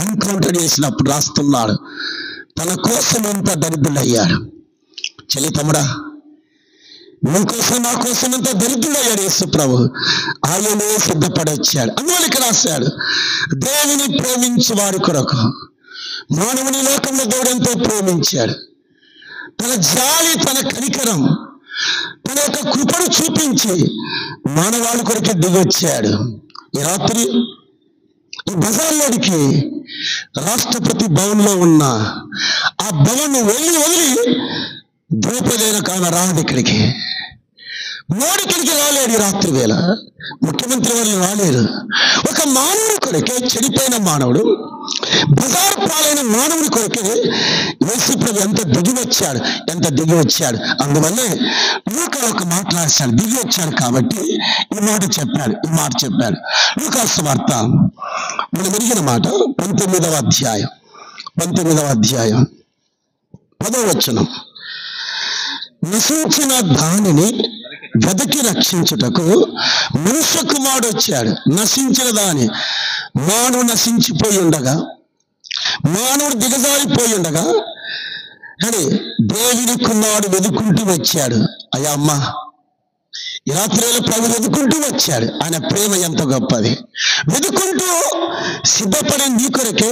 ఎన్కౌంటర్ చేసినప్పుడు రాస్తున్నాడు, తన కోసం ఎంత దరిద్రుడయ్యాడు. చెల్లి తమ్ముడా, నీ కోసం నా కోసం ఎంత దరిద్రుడయ్యాడు యేసు ప్రభు. ఆయనే సిద్ధపడి వచ్చాడు. అందువల్ల ఇక్కడ రాశాడు, దేవుని ప్రేమించు వారి కొరకు మానవుని లోకంలో దేవుడు ఎంతో ప్రేమించాడు. తన జాలి, తన కనికరం, తన యొక్క కృపను చూపించి మానవాళి కొరకు దిగొచ్చాడు. ఈ రాత్రి ఈ బజార్లోనికి రాష్ట్రపతి భవన్ లో ఉన్న ఆ భవన్ వదిలి ద్రౌపది అయిన కాన రాదు ఇక్కడికి. మోడీ ఇక్కడికి రాలేడు. ఈ రాత్రి వేళ ముఖ్యమంత్రి వారు రాలేరు. ఒక మానవుడి కొరకే, చెడిపోయిన మానవుడు, బజార్ పాలైన మానవుడి కొరకే యేసు ప్రభు ఎంత దిగి వచ్చాడు. అందువల్లే లూకా ఒక మాట రాశాడు, దిగి వచ్చాడు కాబట్టి ఈ మాట చెప్పాడు. లూకా సువార్త మనం ఎరిగిన మాట 19వ అధ్యాయం 10వ వచనం. నశించిన దానిని వెదకి రక్షించుటకు మనుష్య కుమారుడు వచ్చాడు. నశించిన దాని, మానవుడు నశించిపోయి ఉండగా, మానవుడు దిగజారిపోయి ఉండగా అని దేవుని కుమారుడు వెతుకుంటూ వచ్చాడు. అయ్యా అమ్మ, ఈ రాత్రిలో ప్రభు వెతుకుంటూ వచ్చాడు. ఆయన ప్రేమ ఎంత గొప్పది. వెతుకుంటూ సిద్ధపడి నీ కొరకే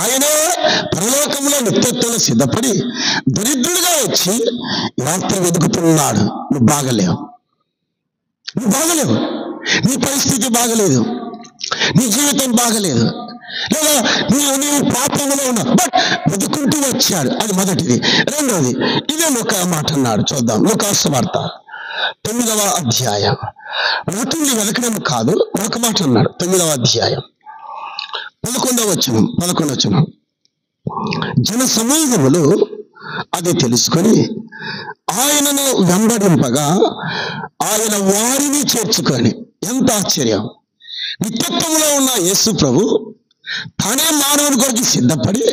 ఆయనే పరలోకంలో నిత్యత్వంలో సిద్ధపడి దరిద్రుడిగా వచ్చి ఈ రాత్రి వెతుకుతున్నాడు. నువ్వు బాగలేవు, నీ పరిస్థితి బాగలేదు, నీ జీవితం బాగలేదు, లేదా నీవు పాపంలో ఉన్నావు, బట్ వెతుకుంటూ వచ్చాడు. అది మొదటిది. రెండవది, ఇదే ఒక మాట అన్నాడు, చూద్దాం. లూకా సువార్త 9వ అధ్యాయం. రాత్రుల్ని వెతకడం కాదు, ఒక మాట అన్నాడు. 9వ అధ్యాయం 11వ వచనం. జన సమూహములు అది తెలుసుకొని ఆయనను వెంబడింపగా ఆయన వారిని చేర్చుకొని. ఎంత ఆశ్చర్యం! నిత్యత్వంలో ఉన్న యేసు ప్రభు తానే మానవుని కొరకు సిద్ధపడి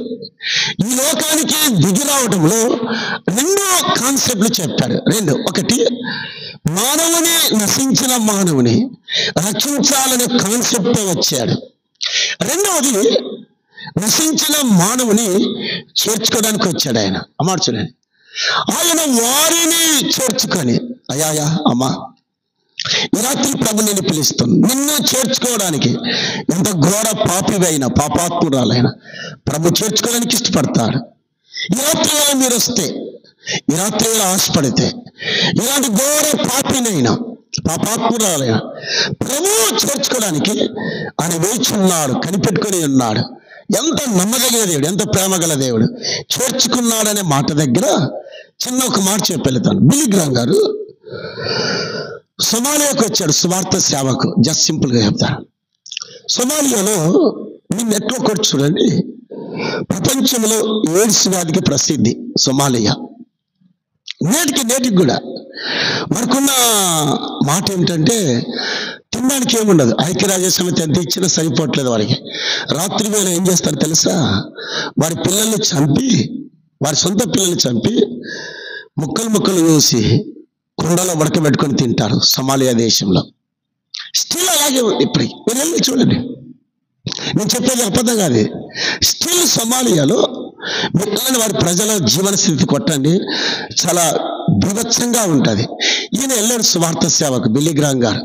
ఈ లోకానికి దిగి రావడంలో 2 కాన్సెప్ట్లు చెప్పాడు. ఒకటి, మానవుని, నశించిన మానవుని రక్షించాలనే కాన్సెప్ట్ వచ్చాడు. రెండవది, నశించిన మానవుని చేర్చుకోవడానికి వచ్చాడు ఆయన. అమ్మాట చూడండి, ఆయన వారిని చేర్చుకొని. అయ్యా అమ్మా, ఈ రాత్రి ప్రభు నేను పిలుస్తాను, నిన్ను చేర్చుకోవడానికి. ఎంత ఘోర పాపివైనా, పాపాత్మురాలైనా ప్రభు చేర్చుకోవడానికి ఇష్టపడతాడు. ఈ రాత్రి వేళ మీరు వస్తే, ఈ రాత్రి వేళ ఆశపడితే, ఇలాంటి ఘోర పాపినైనా, పాపాత్మురాలైనా ప్రభు చేర్చుకోవడానికి ఆయన వేచున్నాడు, కనిపెట్టుకొని ఉన్నాడు. ఎంత నమ్మదగిన దేవుడు, ఎంత ప్రేమ గల దేవుడు. చేర్చుకున్నాడనే మాట దగ్గర చిన్న ఒక మాట చెప్పి వెళ్తాను. బిల్లీ గ్రాహం గారు సొమాలియాకు వచ్చాడు సువార్త సేవకు. జస్ట్ సింపుల్ గా చెప్తాను. సొమాలియాలో మీ నెట్లో కొట్టి చూడండి, ప్రపంచంలో ఎయిడ్స్ వ్యాధికి ప్రసిద్ధి సొమాలియా. నేటికి కూడా మనకున్న మాట ఏమిటంటే, తినడానికి ఏముండదు. ఐక్యరాజ్య సమితి ఎంత ఇచ్చినా సరిపోవట్లేదు వారికి. రాత్రి వేళ ఏం చేస్తారు తెలుసా? వారి పిల్లల్ని చంపి, వారి సొంత పిల్లల్ని చంపి ముక్కలు వేసి కుండలో ఉడకబెట్టుకొని తింటారు సొమాలియా దేశంలో. స్టిల్ అలాగే ఉంది. ఇప్పుడు మీరు వెళ్ళి చూడండి, నేను చెప్పేది అబద్ధం కాదు. స్టిల్ సొమాలియాలో మిగిలిన వారి ప్రజల జీవన స్థితి కొట్టండి, చాలా బీభత్సంగా ఉంటుంది. ఈయన వెళ్ళాడు సువార్త సేవకు, బిల్లీ గ్రాహం గారు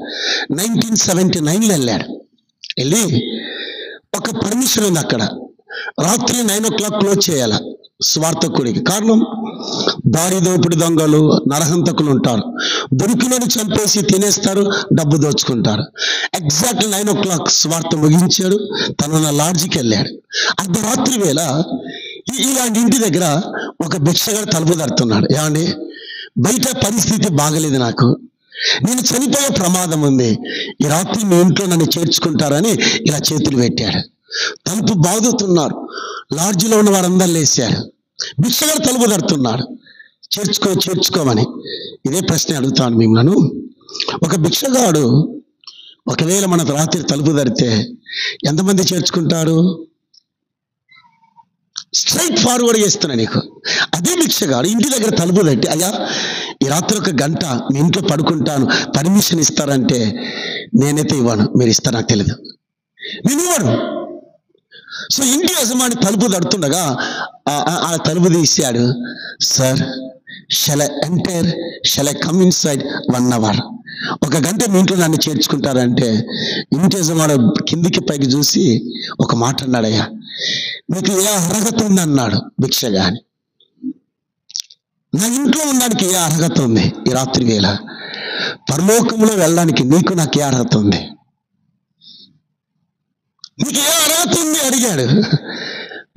1979లో వెళ్ళాడు. వెళ్ళి ఒక పర్మిషన్ ఉంది అక్కడ, రాత్రి 9 o'clock క్లోజ్ చేయాల స్వార్థకుడికి. కారణం, దారి దోపిడి దొంగలు, నరహంతకులు ఉంటారు. దొరికినని చంపేసి తినేస్తారు, డబ్బు దోచుకుంటారు. ఎగ్జాక్ట్ 9 o'clock స్వార్థ ముగించాడు. తన లాడ్జికి వెళ్ళాడు. అర్ధరాత్రి వేళ ఇలాంటి ఇంటి దగ్గర ఒక భిక్షగాడు తలుపు తడుతున్నాడు. ఏమండి, బయట పరిస్థితి బాగలేదు, నాకు నేను చనిపోయే ప్రమాదం ఉంది, ఈ రాత్రి మీ ఇంట్లో నన్ను చేర్చుకుంటారని ఇలా చేతులు పెట్టాడు. తలుపు బాదుతున్నారు. లాడ్జిలో ఉన్న వారందరూ లేచారు. భిక్షగాడు తలుపు తడుతున్నాడు. చేర్చుకోమని. ఇదే ప్రశ్న అడుగుతాను మిమ్మల్ని. ఒక భిక్షగాడు ఒకవేళ మన రాత్రి తలుపు తడితే ఎంతమంది చేర్చుకుంటారు? స్ట్రైట్ ఫార్వర్డ్ చేస్తున్నా నీకు. అదే భిక్షగాడు ఇంటి దగ్గర తలుపు తట్టి, అయ్యా ఈ రాత్రి 1 గంట మీ ఇంట్లో పడుకుంటాను, పర్మిషన్ ఇస్తారంటే నేనైతే ఇవ్వను, మీరు ఇస్తారా నాకు తెలియదు, నేను ఇవ్వను. సో ఇంటి యజమాని తలుపు తడుతుండగా ఆ తలుపు తీసాడు. Sir, shall I enter, shall I come in side 1 hour, 1 గంట మీ ఇంట్లో నన్ను చేర్చుకుంటారంటే ఇంటి యజమాని కిందికి పైకి చూసి ఒక మాట అన్నాడు, అయ్యా నీకు ఏ అర్హత ఉంది అన్నాడు భిక్షగాని. నా ఇంట్లో ఉండడానికి ఏ అర్హత ఉంది? ఈ రాత్రి వేళ పరలోకంలో వెళ్ళడానికి నీకు నాకు ఏ అర్హత ఉంది? నీకు ఏ అర్హత ఉంది అడిగాడు.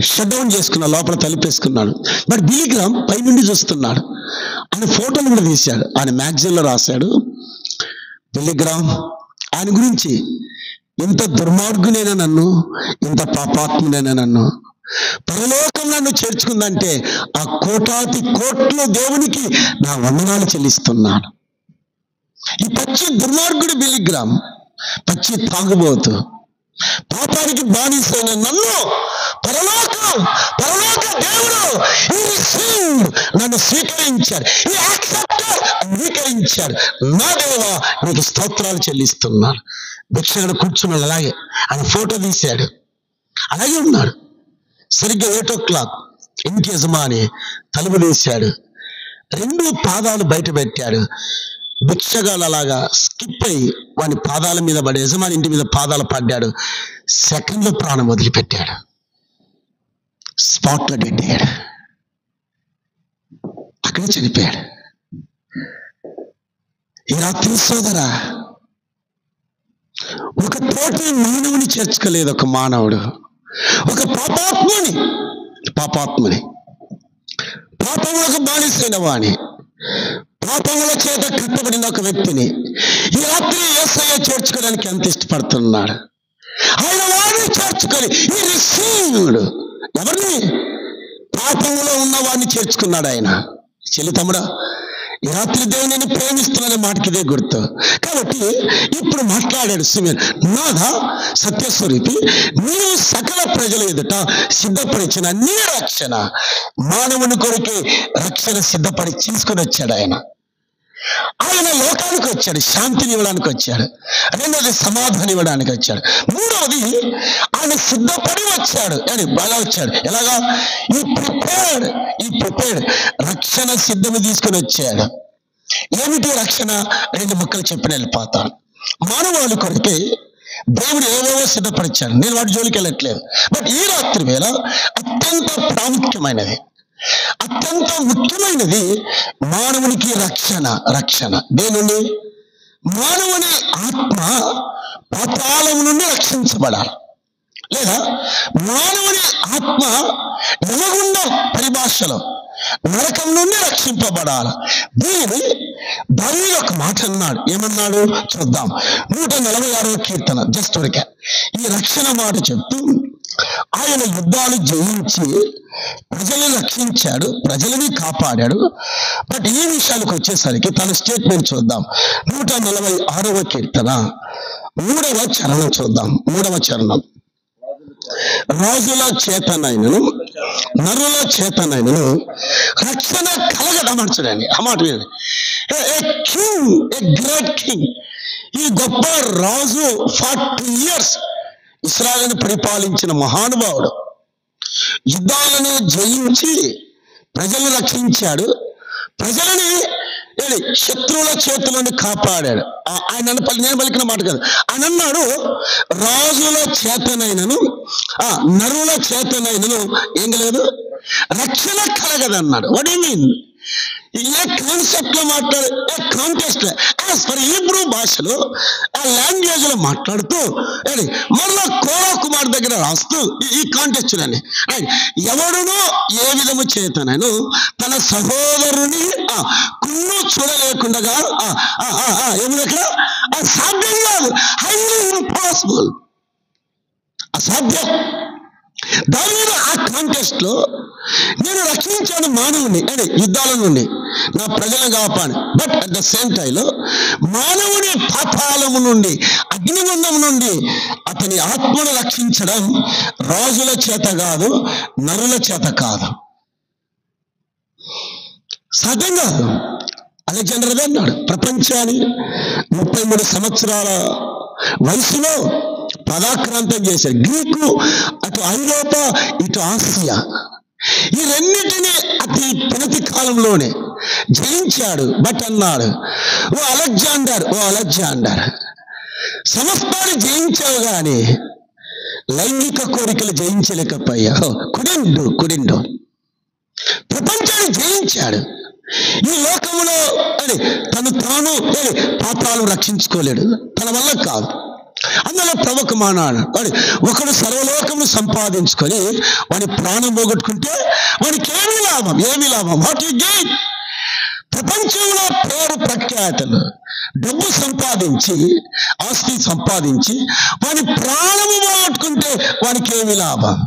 షట్ డౌన్ చేసుకున్నాడు, లోపల తలుపేసుకున్నాడు. బట్ బిల్లీ గ్రామ్ పై నుండి చూస్తున్నాడు. ఆయన ఫోటోలు కూడా తీశాడు, ఆయన మ్యాగజైన్లో రాశాడు. బిల్లీ గ్రామ్ ఆయన గురించి, ఇంత దుర్మార్గునైనా నన్ను, ఇంత పాపాత్మునైనా నన్ను పరలోకం నన్ను చేర్చుకుందంటే ఆ కోటాది కోట్ల దేవునికి నా వందనాలు చెల్లిస్తున్నాను. ఈ పచ్చి దుర్మార్గుడు బిల్లీ గ్రామ్, పచ్చి తాగుబోతు, పాపానికి బానిసైన నన్ను పరలోక దేవుడు నన్ను స్వీకరించాడు, అంగీకరించాడు. నా దేవా నీకు స్తోత్రాలు చెల్లిస్తున్నాడు. భిక్షగాడు కూర్చున్నాడు, అలాగే ఆయన ఫోటో తీశాడు, అలాగే ఉన్నాడు. సరిగ్గా 8 o'clock ఇంటి యజమాని తలుపు తీశాడు, 2 పాదాలు బయట పెట్టాడు. భిక్షగాడు అలాగా స్కిప్ అయి వాని పాదాల మీద పడి యజమాని ఇంటి మీద పాదాలు పడ్డాడు. సెకండ్లో ప్రాణం వదిలిపెట్టాడు, స్పాట్లో డెడ్ అయ్యాడు, అక్కడే చనిపోయాడు. ఈ రాత్రి సోదరా, ఒక తోటి మానవుని చేర్చుకోలేదు ఒక మానవుడు, ఒక పాపాత్ముని పాపములకు బానిసైన వాణి, పాపముల చేత కట్టబడిన ఒక వ్యక్తిని ఈ రాత్రి యేసయ్య చేర్చుకోవడానికి ఎంత ఇష్టపడుతున్నాడు. ఆయన వాడిని చేర్చుకొని ఈ రిసీవ్డ్ ఎవరిని? పాపములో ఉన్న వాడిని చేర్చుకున్నాడు ఆయన. చెల్లి తమ్ముడా, ఈ రాత్రి దేవుని నేను ప్రేమిస్తున్నానే మాటకి ఇదే గుర్తు. కాబట్టి ఇప్పుడు మాట్లాడాడు సిమియోను, నాదా సత్యస్వరూపి, నీవు సకల ప్రజల ఎదుట సిద్ధపరిచిన నీ రక్షణ, మానవుని కొరకే రక్షణ సిద్ధపడి తీసుకొని వచ్చాడు ఆయన. ఆయన లోకానికి వచ్చాడు, శాంతిని ఇవ్వడానికి వచ్చాడు. 2వది సమాధానం ఇవ్వడానికి వచ్చాడు. 3వది ఆయన సిద్ధపడి వచ్చాడు. అని బాగా వచ్చాడు. ఎలాగా? ఈ ప్రిపేర్డ్ రక్షణ సిద్ధము తీసుకొని వచ్చాడు. ఏమిటి రక్షణ? 2 ముక్కలు చెప్పిన వెళ్ళిపోతాను. మానవాళి కొరకే దేవుడు ఏవేవో సిద్ధపరిచాడు, నేను వాటి జోలికి వెళ్ళట్లేదు. బట్ ఈ రాత్రి వేళ అత్యంత ప్రాముఖ్యమైనది, అత్యంత ముఖ్యమైనది మానవునికి రక్షణ. దేని? మానవుని ఆత్మ పాతాళం నుండి రక్షించబడాలి, లేదా మానవుని ఆత్మ యమగుండం పరిభాషలో నరకం నుండి రక్షింపబడాలి. దీనిని దావీదు ఒక మాట అన్నాడు. ఏమన్నాడు చూద్దాం. 146వ కీర్తన జస్ట్ ఉరికే ఈ రక్షణ మాట చెప్తూ, ఆయన యుద్ధాలు జయించి ప్రజలను రక్షించాడు, ప్రజలని కాపాడాడు. బట్ ఈ విషయాలకు వచ్చేసరికి తన స్టేట్మెంట్ చూద్దాం. 146వ కీర్తన 3వ చరణం చూద్దాం. 3వ చరణం. రాజుల చేతనైనను నరుల చేతనైనను రక్షణ కలగడం చూడండి. ఆ మాట గ్రేట్ కింగ్, ఈ గొప్ప రాజు 40 years ఇశ్రాయేలును పరిపాలించిన మహానుభావుడు, యుద్ధాలను జయించి ప్రజలను రక్షించాడు, ప్రజలని శత్రువుల చేతులను కాపాడాడు. ఆయన నేను పలికిన మాట కాదు, ఆయన అన్నాడు రాజుల చేతనైనను నరుల చేతనైనను ఏం లేదు రక్షణ కలగదన్నాడు. What you mean? ఏ కాన్సెప్ట్ లో మాట్లాడు, ఏ కాంటెక్స్ట్ లో, యాజ్ పర్ హీబ్రూ భాషలో ఆ లాంగ్వేజ్ లో మాట్లాడుతూ మరలా కోరా కుమార్ దగ్గర రాస్తూ ఈ కాంటెక్స్ట్ అని, ఎవడునో ఏ విధము చేతనను తన సహోదరుని కుళ్ళు చూడలేకుండా ఏమి దగ్గర అసాధ్యం కాదు, హైలీ ఇంపాసిబుల్, అసాధ్యం. దావీదు ఆ కాంటెక్స్ట్ లో నేను రక్షించాను మానవుని యుద్ధాల నుండి, నా ప్రజలను కాపాడు. బట్ అట్ ద సేమ్ టైంలో మానవుని పాతాళము నుండి, అగ్నిగుండం నుండి అతని ఆత్మను రక్షించడం రాజుల చేత కాదు, నరుల చేత కాదు, సాధ్యం కాదు. అలెగ్జాండర్ అదే అన్నాడు, ప్రపంచాన్ని 33 సంవత్సరాల వయసులో పదాక్రాంతం చేశాడు. గ్రీకు, అటు ఐరోపా, ఇటు ఆసియా, ఈ రెండింటినీ అతి పినతి కాలంలోనే జయించాడు. బట్ అన్నాడు, ఓ అలెగ్జాండర్, సమస్తాన్ని జయించావు కానీ లైంగిక కోరికలు జయించలేకపోయావు. కుడిండు ప్రపంచాన్ని జయించాడు. ఈ లోకములో తాను పాపాలు రక్షించుకోలేడు, తన వల్ల కాదు. అందులో ప్రవకమానాడు. ఒకడు సర్వలోకమును సంపాదించుకొని వాడి ప్రాణం పోగొట్టుకుంటే వాడికి ఏమి లాభం? What you gain? ప్రపంచంలో పేరు ప్రఖ్యాతలు, డబ్బు సంపాదించి, ఆస్తి సంపాదించి వాడి ప్రాణము పోగొట్టుకుంటే వాడికి ఏమి లాభం?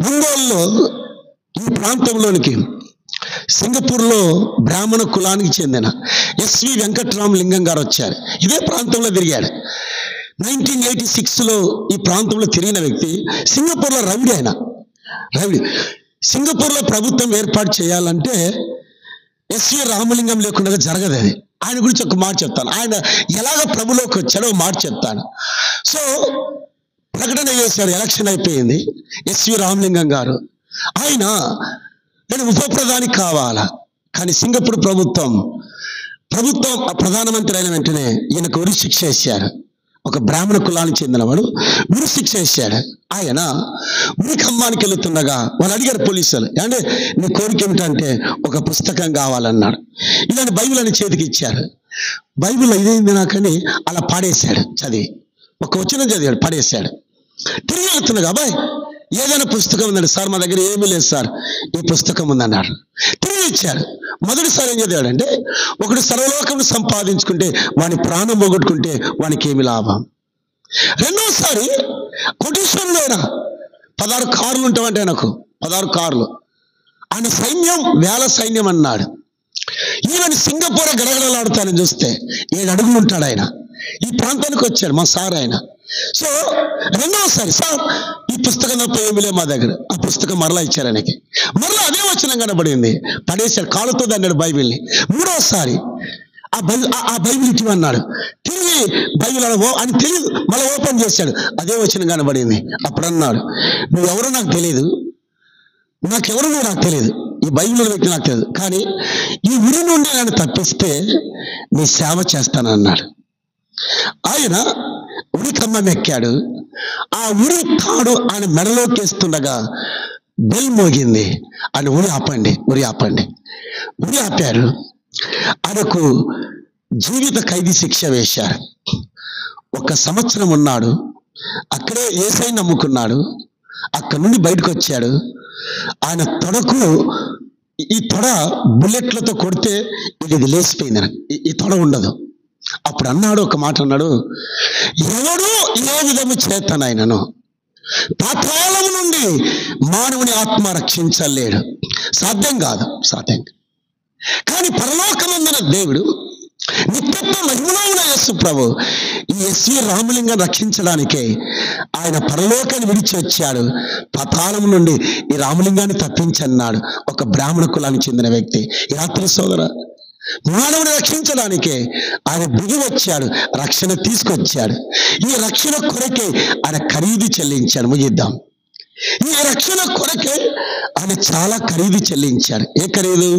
ఒంగోలులో ఈ ప్రాంతంలోనికి సింగపూర్లో బ్రాహ్మణ కులానికి చెందిన ఎస్వి వెంకట్రామలింగం గారు వచ్చారు. ఇదే ప్రాంతంలో తిరిగాడు. 1986లో ఈ ప్రాంతంలో తిరిగిన వ్యక్తి సింగపూర్లో రవిడి. సింగపూర్లో ప్రభుత్వం ఏర్పాటు చేయాలంటే ఎస్వి రామలింగం లేకుండా జరగదు. అది ఆయన గురించి ఒక మాట చెప్తాను. ఆయన ఎలాగ ప్రభులోకి వచ్చాడో ఒక మాట చెప్తాను. సో ప్రకటన చేశాడు, ఎలక్షన్ అయిపోయింది. ఎస్వి రామలింగం గారు ఆయన ఉప ప్రధాని కావాలా, కానీ సింగపూర్ ప్రభుత్వం ప్రధానమంత్రి అయిన వెంటనే ఈయనకు ఉరి శిక్ష వేశారు. ఒక బ్రాహ్మణ కులానికి చెందినవాడు ఉరి శిక్ష వేశాడు. ఆయన ఉరి ఖమ్మానికి వెళుతుండగా వాళ్ళు అడిగారు పోలీసులు, అంటే నీ కోరిక ఏమిటంటే ఒక పుస్తకం కావాలన్నాడు. ఇలాంటి బైబిల్ అని చేతికి ఇచ్చారు. బైబిల్ ఇదేంది నాకని అలా పాడేశాడు. చదివి ఒక వచనం చదివాడు, పడేశాడు. తిరిగి వెళ్తుండగా, అబ్బాయి ఏదైనా పుస్తకం ఉందండి? సార్ మా దగ్గర ఏమీ లేదు సార్, ఈ పుస్తకం ఉందన్నాడు. తిరిగి ఇచ్చాడు. మొదటిసారి ఏం చదివాడంటే, ఒకడు సర్వలోకం సంపాదించుకుంటే వాని ప్రాణం పోగొట్టుకుంటే వానికి ఏమి లాభం? రెండోసారి కోటీశ్వరుడైనా 16 కార్లు ఉంటామంటే నాకు 16 కార్లు, ఆయన సైన్యం వేల సైన్యం అన్నాడు. ఈవెన్ సింగపూర్ గడగడలాడుతానని చూస్తే 7 అడుగులు ఉంటాడు ఆయన. ఈ ప్రాంతానికి వచ్చాడు మా సార్ ఆయన. సో రెండవసారి, సార్ ఈ పుస్తకం తప్ప ఏమి లేదు మా దగ్గర. ఆ పుస్తకం మరలా ఇచ్చారు ఆయనకి. మరలా అదే వచనం కనబడింది, పడేశాడు, కాలుతో అన్నాడు బైబిల్ని. మూడవసారి ఆ బైబిల్ ఇటీవన్నాడు. తిరిగి బైబిల్ అని తెలియదు, మళ్ళీ ఓపెన్ చేశాడు, అదే వచనం కనబడింది. అప్పుడు అన్నాడు, నువ్వెవరో నాకు తెలియదు, నాకు తెలియదు, ఈ బైబిల్ వ్యక్తి నాకు తెలియదు, కానీ ఈ ఉరి నుండి నన్ను తప్పిస్తే నీ సేవ చేస్తానన్నాడు. ఆయన ఉరి ఖమ్మం ఎక్కాడు. ఆ ఉరి తాడు ఆయన మెడలోకి వేస్తుండగా బెల్ మోగింది. ఆయన ఉరి ఆపారు. ఆయనకు జీవిత ఖైదీ శిక్ష వేశారు. 1 సంవత్సరం ఉన్నాడు. అక్కడే యేసయ్యను నమ్ముకున్నాడు. అక్కడి నుండి బయటకు వచ్చాడు. ఆయన ఈ తొడ బుల్లెట్లతో కొడితే ఇది లేచిపోయింది, ఈ తొడ ఉండదు. అప్పుడు అన్నాడు, ఒక మాట అన్నాడు, ఎవడు ఏ విధము చేతనైనను పాతాళం నుండి మానవుని ఆత్మ రక్షించలేడు. సాధ్యం కాదు. కానీ పరలోకమందున దేవుడు నిత్యత్వ మహిమలో ఉన్న యేసు ప్రభు ఈ ఎస్వి రామలింగం రక్షించడానికే ఆయన పరలోకాన్ని విడిచి వచ్చాడు. పాతాళం నుండి ఈ రామలింగాన్ని తప్పించన్నాడు ఒక బ్రాహ్మణ కులానికి చెందిన వ్యక్తి. ఈ రాత్రి సోదర, మానవుని రక్షించడానికే ఆయన దిగి వచ్చాడు, రక్షణ తీసుకొచ్చాడు. ఈ రక్షణ కొరకే ఆయన ఖరీదు చెల్లించాడు. ముగిద్దాం. ఈ రక్షణ కొరకే ఆయన చాలా ఖరీదు చెల్లించాడు. ఏ ఖరీదు?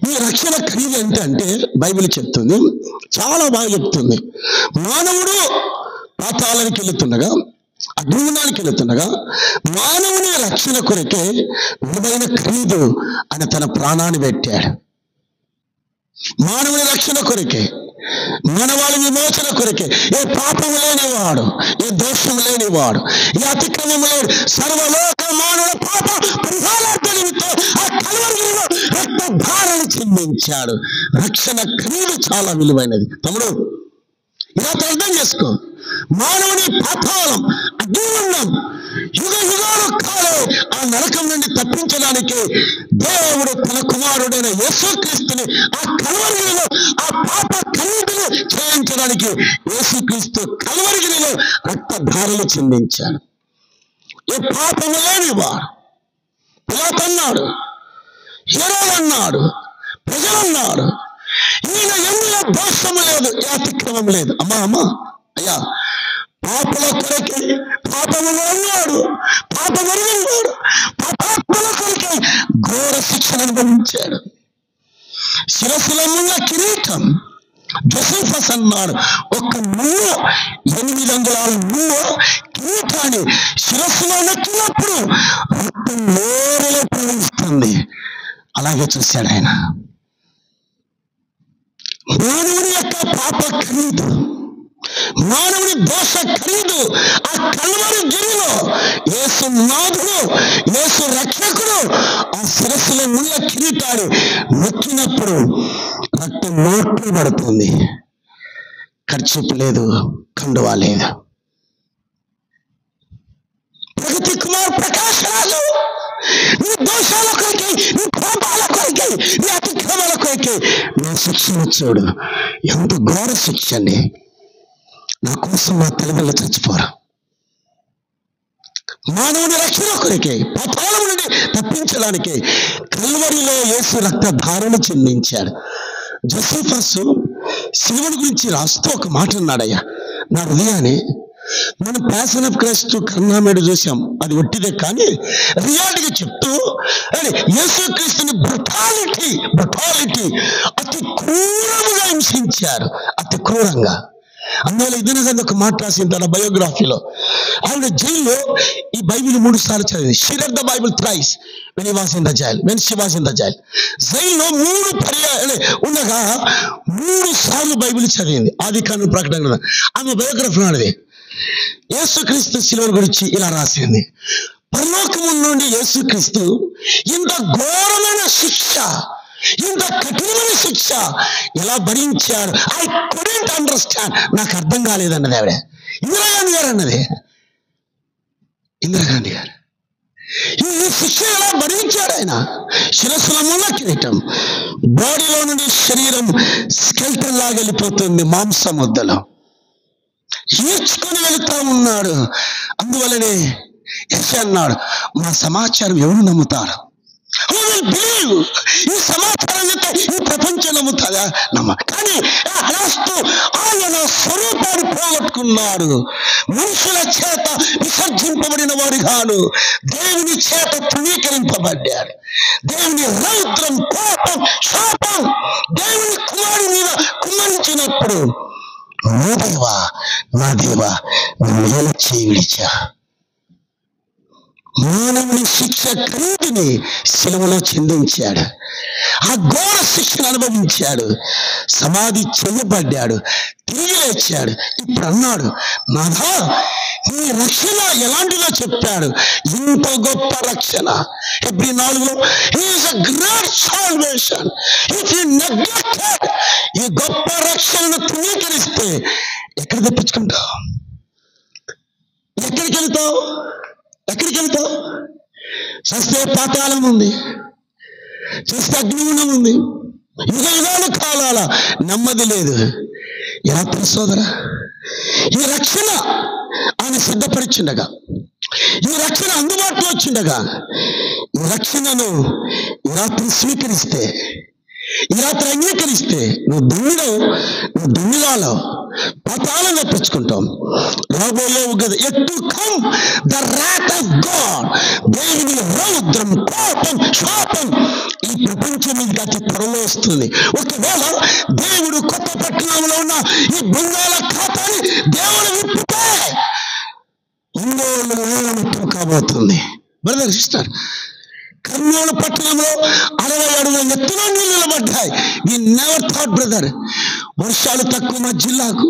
ఈ రక్షణ ఖరీదు ఏంటంటే బైబిల్ చెప్తుంది, చాలా బాగా చెప్తుంది. మానవుడు పాతాళానికి వెళుతుండగా, అగ్నిగుండానికి వెళుతుండగా మానవుని రక్షణ కొరకే విలువైన ఖరీదు ఆయన తన ప్రాణాన్ని పెట్టాడు. మానవుని రక్షణ కొరకే, మానవాళి విమోచన కొరకే. ఏ పాపము లేనివాడు, ఏ దోషం లేనివాడు, ఏ అతిక్రమము లేని సర్వలోక మానవుల పాప పరిహారార్థ నిమిత్తం ఆ కల్వరిలో రక్తధారను చెందించాడు. రక్షణ ఖరీదు చాలా విలువైనది. తమ్ముడు, ఇలా అర్థం చేసుకో. మానవుని పాతాళం, అగ్నిగుండం యుగ యుగాలు కాలే ఆ నరకం నుండి తప్పించడానికి దేవుడు తన కుమారుడైన యేసుక్రీస్తుని ఆ కల్వరిగిరిలో ఆ పాప కన్నీటిని చేయించడానికి యేసుక్రీస్తు కల్వరిగిరిలో రక్తధారలు చిందించాడు. ఏ పాపము లేనివాడు. పిలాతు అన్నాడు, హేరోదు అన్నాడు, ప్రజలన్నాడు, ఈయన ఎందులో దోషము లేదు, ఏ అతిక్రమం లేదు. అమ్మా అయ్యా, పాపల కొరకే పాపములో ఉన్నాడు, పాపమరుగున్నాడు, పాపాత్మల కొరకే ఘోర శిక్షణ అనుభవించాడు. శిరస్సులో ఉన్న కిరీటం జోసెఫస్ అన్నాడు, ఒక ముళ్ళు 8 అంగుళాల ముళ్ళు కిరీటాన్ని శిరస్సులో నొక్కినప్పుడు రక్తం నేరులో ప్రవహిస్తుంది. అలాగే చూశాడు ఆయన. మానవుని యొక్క పాప ఖరీదు, మానవుని దోష ఖరీదు ఆ కల్వరి గిరిలో యేసు నాథుడు, యేసు రక్షకుడు ఆ శిరస్సులో ముళ్ళ కిరీటాన్ని నొక్కినప్పుడు రక్తం నోట్లు పడుతుంది. ఖర్చు లేదు, కండువా లేదు. ప్రగతి కుమార్ ప్రకాష్ రాజు నీ దోషాల కొరకే, నీ పాపాల కొరకే, నీ అతిక్రమాల కొరకే నా శిక్షను చూడు. ఎంత ఘోర శిక్ష అండి. నా కోసం నా తల్లిదండ్రులు చచ్చిపోరు. మానవుని రక్షణ కొరకే, పాపాల నుండి తప్పించడానికి కల్వరిలో యేసు రక్తధారను చెందించాడు. జోసెఫస్ శిలువను గురించి రాస్తూ ఒక మాట అన్నాడయ్యా, నా హృదయాన్ని మనం ప్యాషన్ ఆఫ్ క్రైస్ట్ కరుణామేడు చూసాం, అది ఒట్టిదే. కానీ రియాలిటీగా చెప్తూ యేసుక్రీస్తుని బ్రుటాలిటీ అతి క్రూరంగా హింసించారు, అతి క్రూరంగా. అందువల్ల ఇదే ఒక మాట రాసింది తన బయోగ్రఫీలో. ఆవిడ జైల్లో ఈ బైబిల్ 3 సార్లు చదివింది. She read the Bible thrice when he was in the jail, when she was in the jail. జైల్లో 3 పర్యాయాలు ఉండగా 3 సార్లు బైబిల్ చదివింది. ఆదికాండం, ప్రకటన. ఆమె బయోగ్రఫీ నాది. యేసుక్రీస్తు శిలువ గురించి ఇలా రాసింది, పరలోకము నుండి యేసుక్రీస్తు ఇంత ఘోరమైన శిక్ష, ఇంత కఠినమైన శిక్ష ఎలా భరించారు. ఐ కుడెంట్ అండర్స్టాండ్, నాకు అర్థం కాలేదన్నది ఆవిడ. ఇందిరాగాంధీ గారు అన్నది, ఇందిరాగాంధీ గారు ఈ శిక్ష ఎలా భరించాడు ఆయన. శిరస్సుల ముళ్ళ కిరీటం, బాడీలో నుండి శరీరం స్కెల్టన్ లాగా వెళ్ళిపోతుంది, మాంస ముద్దలో ఈడ్చుకొని వెళుతా ఉన్నాడు. అందువల్లనే యెషయా అన్నాడు, మా సమాచారం ఎవరు నమ్ముతారు? ఈ సమాచారాన్ని ఈ ప్రపంచం నమ్ముతుందా? కానీ ఆయన స్వరూపాన్ని పోగొట్టుకున్నాడు. మనుషుల చేత విసర్జింపబడిన వాడు కాదు, దేవుని చేత తృణీకరింపబడ్డాడు. దేవుని రౌద్రం, కోపం, శాపం దేవుని కుమారుడి మీద కుమ్మరించినప్పుడు, నా దేవా నన్ను ఎలా చేయి విడిచా. మానవుని శిక్ష ఖరీదుని శిలువలో చెందించాడు. ఆ ఘోర శిక్షను అనుభవించాడు. సమాధి చేయబడ్డాడు, తిరిగి లేచాడు. ఇప్పుడు అన్నాడు, నాథా నీ రక్షణ ఎలాంటిదో చెప్పాడు. ఇంత గొప్ప రక్షణ. Hebrew 4లో he is a great salvation. If you neglected ఈ గొప్ప రక్షణను తృణీకరిస్తే ఎక్కడ తెప్పించుకుంటావు? ఎక్కడికి వెళ్తావు? చస్తే పాతాళం ఉంది, చస్తే అగ్నిగుండం ఉంది, యుగాల కాలాల నెమ్మది లేదు. ఎలా సోదరా, ఈ రక్షణ ఆయన సిద్ధపరిచిండగా, ఈ రక్షణ అందుబాటులో వచ్చిండగా, ఈ రక్షణను ఈ రాత్రి స్వీకరిస్తే, ఈ రాత్రి అంగీకరిస్తే నువ్వు దుమ్మిదాలో పాతాళం తెప్పించుకుంటాం. రాబోయే కదా ఎటు come the Rath of God, దేవుని రౌద్రం, కోపం, శాపం ఈ ప్రపంచం మీద అతి త్వరలో వస్తుంది. ఒకవేళ దేవుడు కొత్త పట్టణంలో ఉన్న ఈ బంగాళ ఖాతాని దేవుడు విప్పితే ఒంగోలు నేలమట్టం కాబోతుంది. బ్రదర్, సిస్టర్, కర్నూలు పట్టణంలో 60 అడుగుల ఎత్తులో నీళ్ళు నిలబడ్డాయి. వి నెవర్ థాట్ బ్రదర్, వర్షాలు తక్కువ మా జిల్లాకు,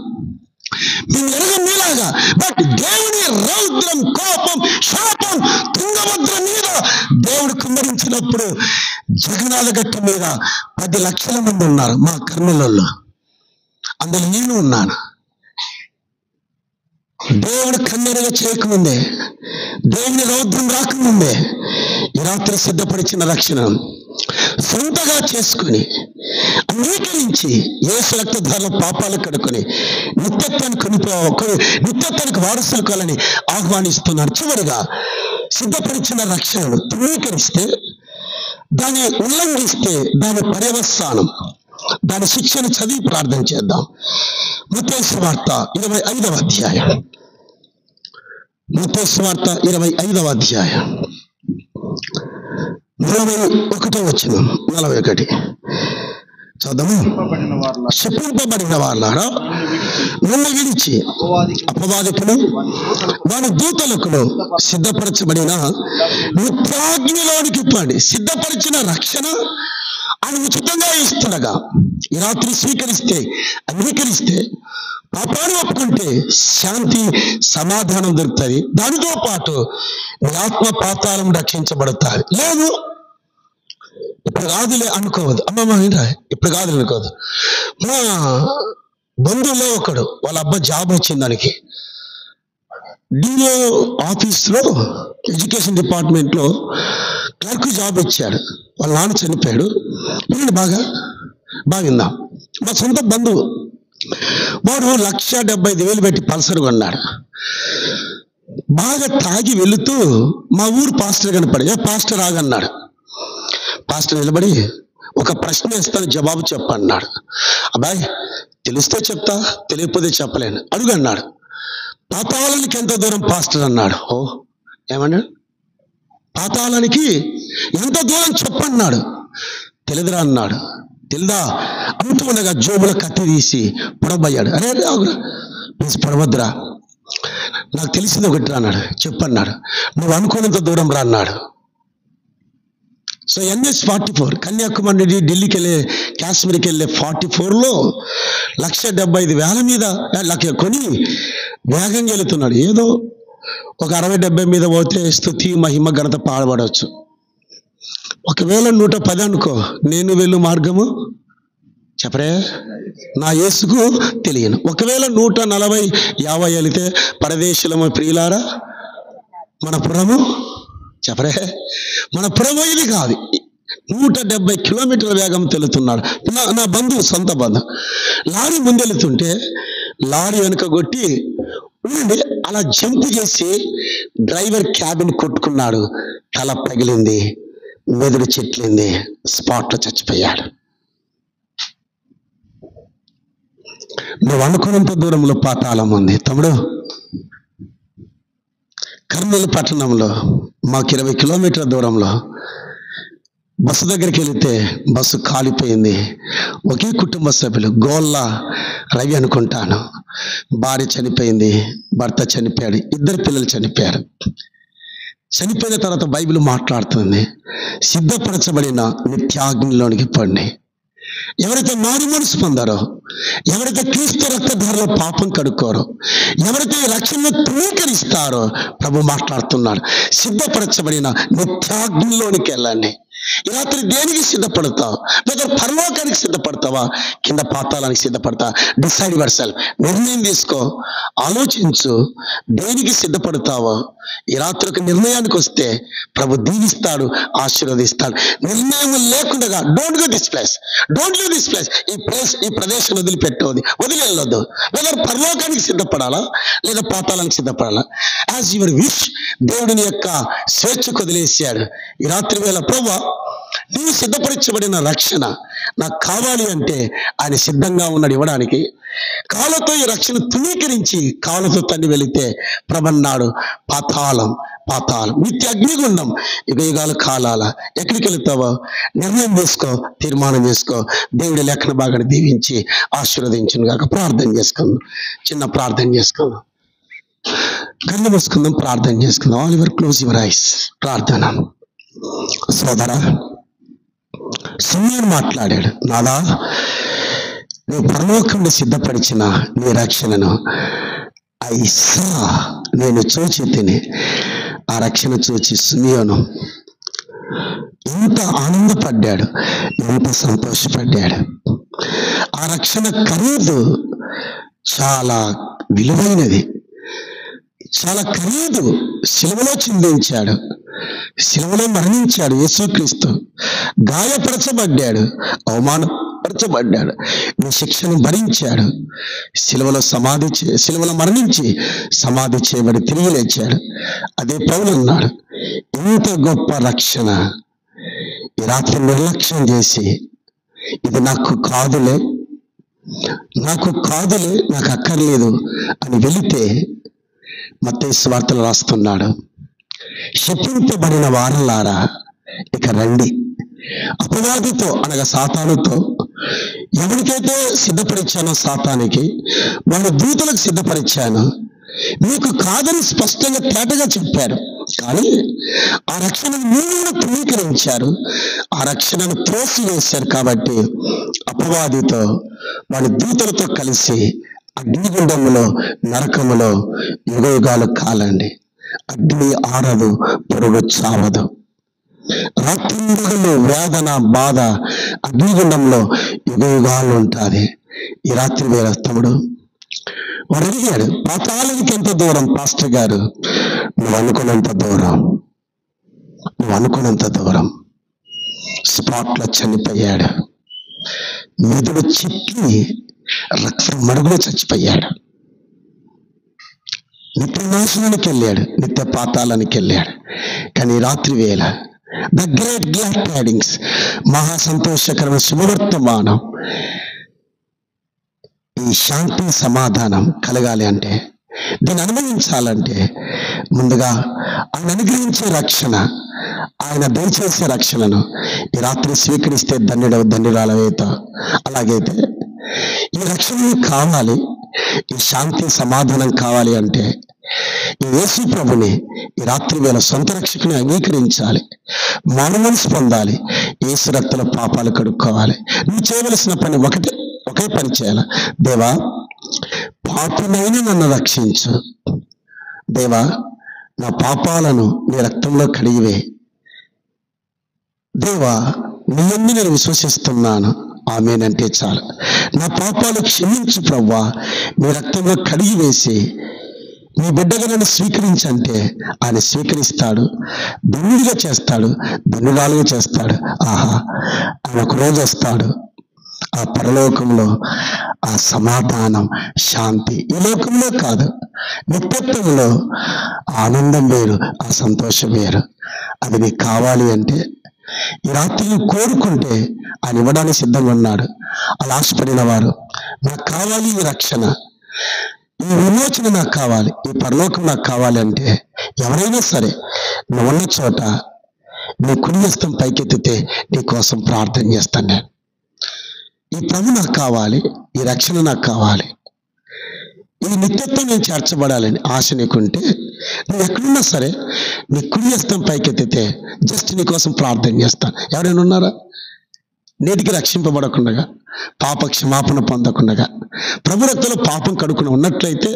మేము ఎరగం మీలాగా. బట్ దేవుని రౌద్రం, కోపం, శాపం తుంగభద్ర మీద దేవుడు కుమ్మరించినప్పుడు జగనాథ గట్టు మీద 10 లక్షల మంది ఉన్నారు మా కర్నూలులో. అందులో నేను ఉన్నాను. దేవుడు కన్నెరగా చేయకముందే, దేవుని రౌద్రం రాకముందే రాత్రి సిద్ధపరిచిన రక్షణ సొంతగా చేసుకుని అంగీకరించి యేసు రక్తధారల పాపాలు కడుక్కొని నిత్యత్వానికి వారసులు కాలని ఆహ్వానిస్తున్నారు. చివరిగా సిద్ధపరిచిన రక్షణను ధృవీకరిస్తే, దాన్ని ఉల్లంఘిస్తే దాని పర్యవసానం, దాని శిక్షను చదివి ప్రార్థన చేద్దాం. మత్తయి సువార్త 25వ అధ్యాయం. మత్తయి సువార్త 25వ అధ్యాయం 41వ వచనం, 41 చదవము. శపింపబడిన వాళ్ళారా, నన్ను విడిచి అపవాదికులు వారి దూతలకును సిద్ధపరచబడిన నిత్యాగ్నిలోనికి పండి. సిద్ధపరిచిన రక్షణ ఆయన ఉచితంగా ఇస్తుండగా ఈ రాత్రి స్వీకరిస్తే, అంగీకరిస్తే, పాపాన్ని ఒప్పుకుంటే శాంతి సమాధానం దొరుకుతుంది. దానితో పాటు నీ ఆత్మ పాతాళం రక్షించబడతాయి. లేదు ఇప్పుడు కాదులే అనుకోవద్దు, అమ్మమ్మ ఇప్పుడు కాదులే అనుకోవద్దు. మా బంధువులో ఒకడు, వాళ్ళ అబ్బా జాబ్ వచ్చింది, దానికి డిఓ ఆఫీస్లో ఎడ్యుకేషన్ డిపార్ట్మెంట్లో క్లర్క్ జాబ్ ఇచ్చాడు. వాళ్ళ నాన్న చనిపోయాడు. వినండి బాగిందా, మా సొంత బంధువు. వాడు 1,75,000 పెట్టి పల్సర్ కొన్నాడు. బాగా తాగి వెళుతూ మా ఊరు పాస్టర్ కనపడి, పాస్టర్ ఆగన్నాడు. పాస్టర్ నిలబడి, ఒక ప్రశ్న వేస్తాను, జవాబు చెప్పన్నాడు. అబ్బాయి తెలిస్తే చెప్తా, తెలియకపోతే చెప్పలేను, అడుగన్నాడు. పాతాళానికి ఎంత దూరం పాస్టర్ అన్నాడు. ఓ ఏమన్నాడు? పాతాళానికి ఎంత దూరం చెప్పన్నాడు. తెలియదురా అన్నాడు. తెలుదా అంటూ ఉండగా జోబులో కత్తి తీసి పొడవయ్యాడు. అరే ప్లీజ్ పొడవద్దురా, నాకు తెలిసింది ఒకటి రా అన్నాడు. చెప్పన్నాడు. నువ్వు అనుకున్నంత దూరం రా అన్నాడు. సో NH-44 కన్యాకుమారి నుండి ఢిల్లీకి వెళ్ళే, కాశ్మీర్కి వెళ్ళే 44లో 1,75,000 మీద కొని వేగంగా వెళుతున్నాడు. ఏదో ఒక 60-70 మీద పోతే స్తుతి మహిమ ఘనత పాడబడవచ్చు. ఒకవేళ 110 అనుకో, నేను వెళ్ళు మార్గము చెప్పరే నా యేసుకు తెలియను. ఒకవేళ 140-50 వెళితే పరదేశులము ప్రియులారా మన పురము చెప్పరే మన పురము ఇది కాదు. 170 కిలోమీటర్ల వేగం తెలుతున్నాడు. నా బంధువు, సొంత బంధువు. లారీ ముందెళ్తుంటే లారీ వెనుక కొట్టి ఉండి అలా జంప్ చేసి డ్రైవర్ క్యాబిన్ కొట్టుకున్నాడు. తల పగిలింది, మెదడు చెట్లింది, స్పాట్లో చచ్చిపోయాడు. నువ్వు అనుకున్నంత దూరంలో పాతాళం ఉంది తమ్ముడు. కర్నూలు పట్టణంలో మాకు 20 కిలోమీటర్ల దూరంలో బస్సు దగ్గరికి వెళితే బస్సు కాలిపోయింది. ఒకే కుటుంబ సభ్యులు, గోళ్ళ రవి అనుకుంటాను, భార్య చనిపోయింది, భర్త చనిపోయాడు, 2 పిల్లలు చనిపోయారు. చనిపోయిన తర్వాత బైబిల్ మాట్లాడుతుంది, సిద్ధపరచబడిన నిత్యాగ్నిలోనికి పండి. ఎవరైతే మారు మనసు పొందారో, ఎవరైతే క్రీస్తు రక్తధారలో పాపం కడుక్కోరో, ఎవరైతే రక్షణను ధృవీకరిస్తారో, ప్రభు మాట్లాడుతున్నాడు, సిద్ధపరచబడిన నిత్యాగ్నిలోనికి వెళ్ళండి. ఈ రాత్రి దేనికి సిద్ధపడతావు? లేదా పరలోకానికి సిద్ధపడతావా, కింద పాతాళానికి సిద్ధపడతా? Decide your self. నిర్ణయం తీసుకో, ఆలోచించు, దేనికి సిద్ధపడతావో. ఈ రాత్రి ఒక నిర్ణయానికి వస్తే ప్రభు దీవిస్తాడు, ఆశీర్వదిస్తాడు. నిర్ణయం లేకుండా don't go this place, don't leave this place. ఈ ప్రదేశం వదిలివెళ్ళొద్దు. లేదా పరలోకానికి సిద్ధపడాలా, లేదా పాతాళానికి సిద్ధపడాలా? As your wish. దేవుడిని యొక్క స్వేచ్ఛకు వదిలేసాడు. ఈ రాత్రి వేళ ప్రభువా, నీవు సిద్ధపరచబడిన రక్షణ నాకు కావాలి అంటే ఆయన సిద్ధంగా ఉన్నాడు ఇవ్వడానికి. కాళ్ళతో ఈ రక్షణ ధృవీకరించి కాళ్ళతో తన్ని వెళితే ప్రభన్నాడు, పాతాళం నిత్య అగ్నిగుండం, యుగాలు కాలాల. ఎక్కడికి వెళుతావో నిర్ణయం చేసుకో, తీర్మానం చేసుకో. దేవుడి లేఖన భాగాన్ని దీవించి ఆశీర్వదించును గాక. ప్రార్థన చేసుకుందాం, చిన్న ప్రార్థన చేసుకుందాం, కళ్ళు మూసుకుందాం, ప్రార్థన చేసుకుందాం. All your close your eyes. ప్రార్థన. సోదరా, సిమ్యోను మాట్లాడాడు, నాదా నువ్వు పరలోకంలో సిద్ధపరిచిన నీ రక్షణను ఐసా నేను చూచి తిని. ఆ రక్షణ చూచి సిమ్యోను ఎంత ఆనందపడ్డాడు, ఎంత సంతోషపడ్డాడు. ఆ రక్షణ ఖరీదు చాలా విలువైనది, చాలా ఖరీదు. సిలువలో చిందించాడు. శిలువలో మరణించాడు యేసుక్రీస్తు, గాయపరచబడ్డాడు, అవమానపరచబడ్డాడు, నీ శిక్షను భరించాడు, శిలువలో మరణించి సమాధి చేయబడి తిరిగి లేచాడు. అదే పౌలు అన్నాడు, ఇంత గొప్ప రక్షణ ఈ రాత్రి నిర్లక్ష్యం చేసి ఇది నాకు కాదులే, నాకు అక్కర్లేదు అని వెళితే మత్తయి సువార్తలో రాస్తున్నాడు, శపింపబడిన వారలారా ఇక రండి, అపవాదితో అనగా సాతానుతో ఎవరికైతే సిద్ధపరిచానో సాతానికి వాళ్ళ దూతలకు సిద్ధపరిచాను, మీకు కాదని స్పష్టంగా తేటగా చెప్పారు. కానీ ఆ రక్షణను మీరు ధృవీకరించారు, ఆ రక్షణను త్రోసివేశారు. కాబట్టి అపవాదితో వాళ్ళ దూతలతో కలిసి అగ్నిగుండములో నరకములో యుగయుగాలు కాలండి. అగ్ని ఆరదు, పొరుగు చావదు. రాత్రింబగళ్ళు వేదన బాధ అగ్నిగుండంలో యుగయుగాలు ఉంటుంది. ఈ రాత్రి వేళ తమ్ముడు వాడు అడిగాడు, పాతాళానికి ఎంత దూరం పాస్టర్ గారు? నువ్వు అనుకున్నంత దూరం. స్పాట్లో చనిపోయాడు, మెదడు చిట్లి రక్తం మడుగులో చచ్చిపోయాడు, నిత్య నాశనానికి వెళ్ళాడు, నిత్య పాతాళానికి వెళ్ళాడు. కానీ రాత్రి వేళ ద గ్రేట్ గ్లాడ్ టైడింగ్స్, మహా సంతోషకరమైన శుభవర్తమానం, ఈ శాంతి సమాధానం కలగాలి అంటే, దీన్ని అనుభవించాలంటే ముందుగా ఆయన అనుగ్రహించే రక్షణ, ఆయన దయచేసే రక్షణను ఈ రాత్రి స్వీకరిస్తే ధన్యురాలవేత. అలాగైతే ఈ రక్షణ కావాలి, ఈ శాంతి సమాధానం కావాలి అంటే ఈ యేసు ప్రభుని ఈ రాత్రి వేళ సొంత రక్షకుని అంగీకరించాలి, మారు మనసు పొందాలి, యేసు రక్తంలో పాపాలు కడుక్కోవాలి. నువ్వు చేయవలసిన పని ఒకే పని చేయాలి. దేవా, పాపనైనా నన్ను రక్షించు. దేవా, నా పాపాలను నీ రక్తంలో కడిగివే. దేవా, నీ యందు నేను విశ్వసిస్తున్నాను, ఆమేనంటే చాలు. నా పాపాలు క్షమించు ప్రవ్వా, నీ రక్తంలో కడిగి వేసి నీ బిడ్డగా నన్ను స్వీకరించంటే ఆయన స్వీకరిస్తాడు, ధన్యుడిగా చేస్తాడు, ధన్యురాలుగా చేస్తాడు. ఆహా, ఆయన ఒక రోజు వస్తాడు, ఆ పరలోకంలో ఆ సమాధానం, శాంతి ఈ లోకంలో కాదు, నిత్యత్వంలో ఆనందం వేరు, ఆ సంతోషం వేరు. అది నీకు కావాలి అంటే ఈ రాత్రి నువ్వు కోరుకుంటే ఆయన ఇవ్వడానికి సిద్ధంగా ఉన్నాడు. అలా ఆశపడిన వారు, నాకు కావాలి ఈ రక్షణ, ఈ విమోచన నాకు కావాలి, ఈ పరలోకం నాకు కావాలి అంటే ఎవరైనా సరే నువ్వు ఉన్న చోట నీ కుడి హస్తం పైకెత్తితే నీ కోసం ప్రార్థన చేస్తాను. నేను ఈ ప్రభు నాకు కావాలి, ఈ రక్షణ నాకు కావాలి, ఈ నిత్యత్వం నేను చేర్చబడాలని ఆశ నీకుంటే నువ్వు ఎక్కడున్నా సరే నీ కుడి హస్తం పైకెత్తితే జస్ట్ నీ కోసం ప్రార్థన చేస్తాను. ఎవరైనా ఉన్నారా? నేటికి రక్షింపబడకుండగా, పాప క్షమాపణ పొందకుండగా, ప్రభు రక్తంలో పాపం కడుక్కుని ఉన్నట్లయితే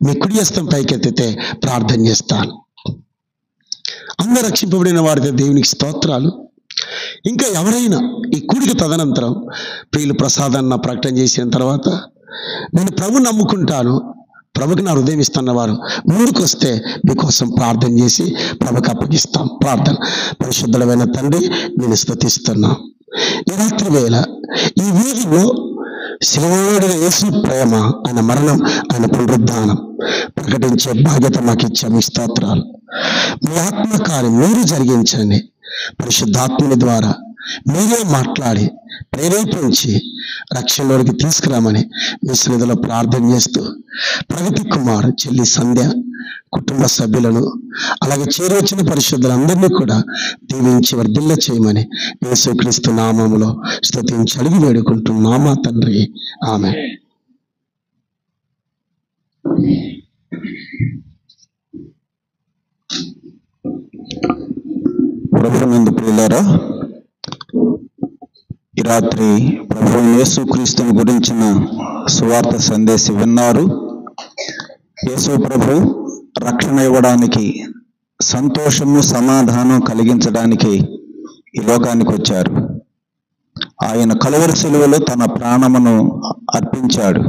మీ కుడి హస్తం పైకెత్తితే ప్రార్థన చేస్తాను. అందరూ రక్షింపబడిన వారితో దేవునికి స్తోత్రాలు. ఇంకా ఎవరైనా ఈ కూడిక తదనంతరం ప్రియులు ప్రసాదాన్ని ప్రకటన చేసిన తర్వాత నేను ప్రభు నమ్ముకుంటాను, ప్రభుకి నా హృదయం ఇస్తున్న వారు ముందుకు వస్తే మీకోసం ప్రార్థన చేసి ప్రభుకి అప్పగిస్తాం. ప్రార్థన. పరిశుద్ధుడైన తండ్రి, నేను స్తుతిస్తున్నా. ఈ రాత్రి వేళ ఈ వీధిలో శిలువలో యేసు ప్రేమ, ఆయన మరణం, ఆయన పునరుద్ధానం ప్రకటించే బాధ్యత మాకు ఇచ్చే మీ స్తోత్రాలు. మీ ఆత్మకార్యం మీరు జరిగించండి. పరిశుద్ధాత్మని ద్వారా మీరే మాట్లాడి ప్రేరేపించి రక్షణలోకి తీసుకురామని మీ సన్నిధిలో ప్రార్థన చేస్తూ ప్రగతి కుమార్, చెల్లి సంధ్య, కుటుంబ సభ్యులను అలాగే చేరవచ్చిన పరిశుద్ధులందరినీ కూడా దీవించి వర్ధిల్ల చేయమని యేసుక్రీస్తు నామములో స్తుతించి అడిగి వేడుకుంటున్నామా తండ్రి, ఆమేన్. ప్రభునందు ప్రియులారా, ఈ రాత్రి ప్రభు యేసుక్రీస్తుని గురించిన సువార్త సందేశం విన్నారు. యేసు ప్రభు రక్షణ ఇవ్వడానికి, సంతోషము సమాధానం కలిగించడానికి ఈ లోకానికి వచ్చారు. ఆయన కలువరి శిలువలో తన ప్రాణమును అర్పించాడు.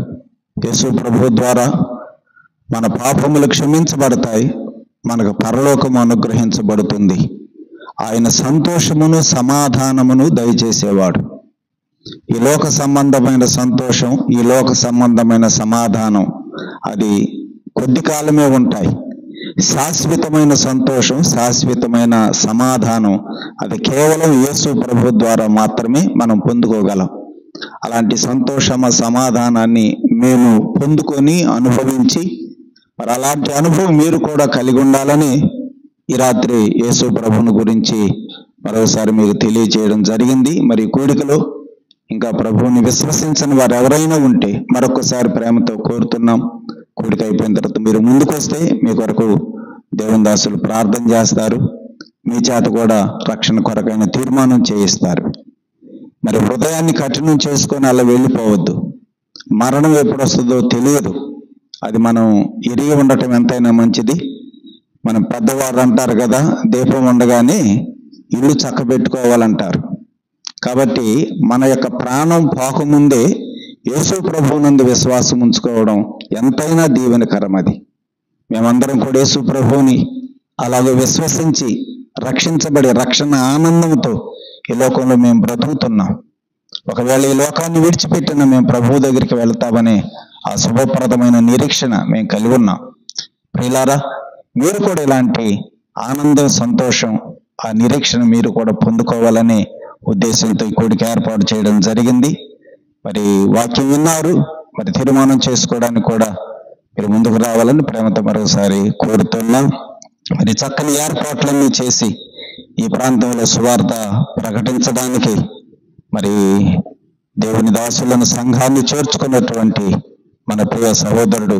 యేసు ప్రభు ద్వారా మన పాపములు క్షమించబడతాయి, మనకు పరలోకము అనుగ్రహించబడుతుంది. ఆయన సంతోషమును సమాధానమును దయచేసేవాడు. ఈ లోక సంబంధమైన సంతోషం, ఈ లోక సంబంధమైన సమాధానం అది కొద్ది కాలమే ఉంటాయి. శాశ్వతమైన సంతోషం, శాశ్వతమైన సమాధానం అది కేవలం యేసు ప్రభు ద్వారా మాత్రమే మనం పొందుకోగలం. అలాంటి సంతోషమ సమాధానాన్ని మేము పొందుకొని అనుభవించి మరి అలాంటి అనుభవం మీరు కూడా కలిగి ఉండాలని ఈ రాత్రి యేసు ప్రభువుని గురించి మరోసారి మీకు తెలియచేయడం జరిగింది. మరి కూడికలో ఇంకా ప్రభువుని విశ్వసించని వారు ఎవరైనా ఉంటే మరొకసారి ప్రేమతో కోరుతున్నాం. కూడిక అయిపోయిన తర్వాత మీరు ముందుకు వస్తే మీ కొరకు దేవుని దాసులు ప్రార్థన చేస్తారు. మీ చేత కూడా రక్షణ కొరకైన తీర్మానం చేయిస్తారు. మరి హృదయాన్ని కఠినం చేసుకొని అలా వెళ్ళిపోవద్దు. మరణం ఎప్పుడు వస్తుందో తెలియదు. అది మనం ఎరిగి ఉండటం ఎంతైనా మంచిది. మనం పెద్దవారు అంటారు కదా, దీపం ఉండగానే ఇల్లు చక్కబెట్టుకోవాలంటారు. కాబట్టి మన యొక్క ప్రాణం పోకముందే యేసు ప్రభువునందు విశ్వాసం ఉంచుకోవడం ఎంతైనా దీవెనకరం. అది మేమందరం కూడా యేసు ప్రభువుని అలాగే విశ్వసించి రక్షించబడి రక్షణ ఆనందంతో ఈ లోకంలో మేము బ్రతుకుతున్నాం. ఒకవేళ ఈ లోకాన్ని విడిచిపెట్టిన మేము ప్రభువు దగ్గరికి వెళ్తామనే ఆ శుభప్రదమైన నిరీక్షణ మేము కలిగి ఉన్నాం. ప్రియులారా, మీరు కూడా ఇలాంటి ఆనందం, సంతోషం, ఆ నిరీక్షణ మీరు కూడా పొందుకోవాలనే ఉద్దేశంతో ఈ కూడిక ఏర్పాటు చేయడం జరిగింది. మరి వాక్యం విన్నారు, మరి తీర్మానం చేసుకోవడానికి కూడా మీరు ముందుకు రావాలని ప్రేమతో మరోసారి కోరుతున్నాం. మరి చక్కని ఏర్పాట్లన్నీ చేసి ఈ ప్రాంతంలో సువార్త ప్రకటించడానికి మరి దేవుని దాసులను సంఘాన్ని చేర్చుకున్నటువంటి మన ప్రియ సహోదరుడు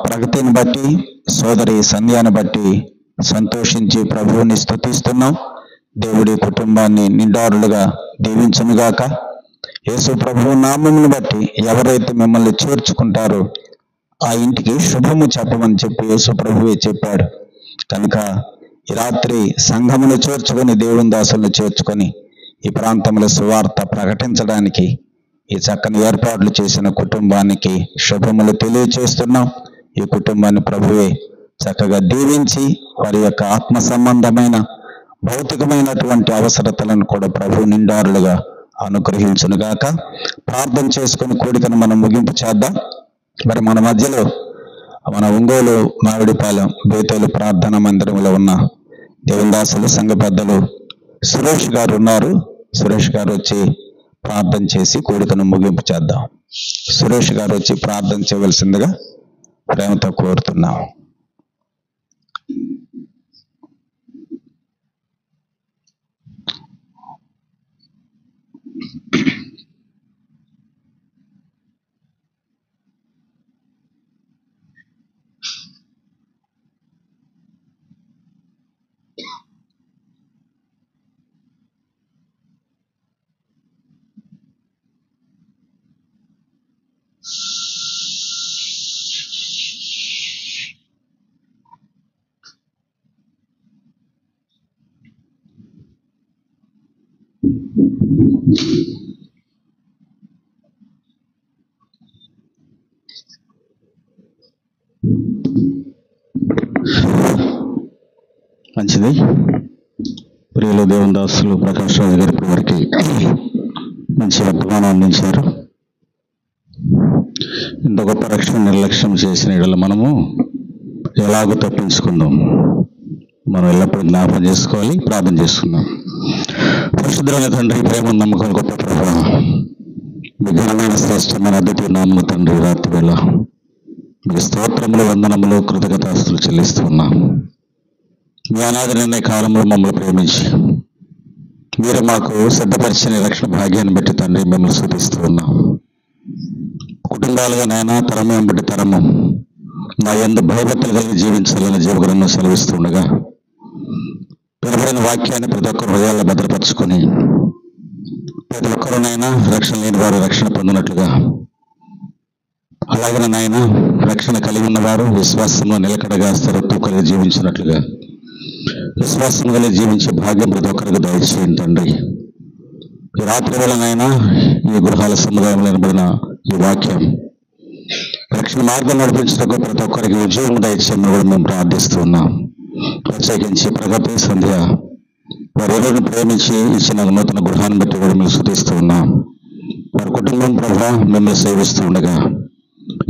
ప్రగతిని బట్టి, సోదరి సంధ్యాన్ని బట్టి సంతోషించి ప్రభువుని స్తుతిస్తున్నాం. దేవుడి కుటుంబాన్ని నిండారులుగా దీవించునుగాక. యేసు ప్రభువు నామమును బట్టి ఎవరైతే మిమ్మల్ని చేర్చుకుంటారో ఆ ఇంటికి శుభము చెప్పమని చెప్పి యేసు ప్రభువే చెప్పాడు. కనుక ఈ రాత్రి సంఘమును చేర్చుకొని, దేవుని దాసులను చేర్చుకొని ఈ ప్రాంతంలో సువార్త ప్రకటించడానికి ఈ చక్కని ఏర్పాట్లు చేసిన కుటుంబానికి శుభములు తెలియచేస్తున్నాం. ఈ కుటుంబాన్ని ప్రభువే చక్కగా దీవించి వారి యొక్క ఆత్మ సంబంధమైన భౌతికమైనటువంటి అవసరతలను కూడా ప్రభు నిండారులుగా అనుగ్రహించునుగాక. ప్రార్థన చేసుకుని కూడికను మనం ముగింపు చేద్దాం. మరి మన మధ్యలో మన ఒంగోలు మామిడిపాలెం బేతేలు ప్రార్థనా మందిరంలో ఉన్న దేవుని దాసులు, సంఘ పెద్దలు సురేష్ గారు ఉన్నారు. సురేష్ గారు వచ్చి ప్రార్థన చేసి కూడికను ముగింపు చేద్దాం. సురేష్ గారు వచ్చి ప్రార్థన చేయవలసిందిగా ప్రేమతో కోరుతున్నాం. మంచిది. ప్రియుల దేవుని దాసులు ప్రకాష్ రాజు గారి వారికి మంచి వర్తమానం అందించారు. ఇంత గొప్ప రక్షణ నిర్లక్ష్యం చేసిన యెడల మనము ఎలాగో తప్పించుకుందాం. మనం ఎల్లప్పుడూ జ్ఞాపకం చేసుకోవాలి, ప్రార్థన చేసుకుందాం. పరిశుద్ధమైన తండ్రి, ప్రేమ నమ్మకం గొప్ప ప్రభావం, మీ ఘనమైన శ్రేష్టమైన అద్వితీయ నామము తండ్రి, రాత్రి వేళ మీ స్తోత్రములు, వందనములు, కృతజ్ఞతాస్తుతులు చెల్లిస్తున్నాం. మీ అనాది నిర్ణయ కాలంలో మమ్మల్ని ప్రేమించి మీరు మాకు సిద్ధపరిచిన రక్షణ భాగ్యాన్ని బట్టి తండ్రి మిమ్మల్ని స్తుతిస్తూ ఉన్నాం. కుటుంబాలుగా నాయన తరమం బట్టి తరము నా యందు భయభక్తులు కలిగి జీవించాలని జీవగ్రంథం సెలవిస్తుండగా వినబడిన వాక్యాన్ని ప్రతి ఒక్కరు హృదయాల్లో భద్రపరుచుకొని ప్రతి ఒక్కరునైనా రక్షణ లేని వారు రక్షణ పొందినట్లుగా, అలాగే నాయన రక్షణ కలిగి ఉన్నవారు విశ్వాసంలో నిలకడగా స్థిరత్వం కలిగి జీవించినట్లుగా విశ్వాసం కలిగి జీవించే భాగ్యం ప్రతి ఒక్కరికి దయచేయండి తండ్రి. ఈ రాత్రి వేళనైనా ఈ గృహాల సముదాయంలో నిలబడిన ఈ వాక్యం రక్షణ మార్గం నడిపించడానికి ప్రతి ఒక్కరికి ఉద్యోగం దయచేయమని కూడా మేము ప్రార్థిస్తున్నాం. ప్రత్యేకించి ప్రగతి సంధ్య వారి ఎవరిని ప్రేమించి ఇచ్చిన నూతన గృహాన్ని బట్టి కూడా మేము స్తుతిస్తూ ఉన్నాం. వారి కుటుంబం ప్రభా మిమ్మల్ని సేవిస్తూ ఉండగా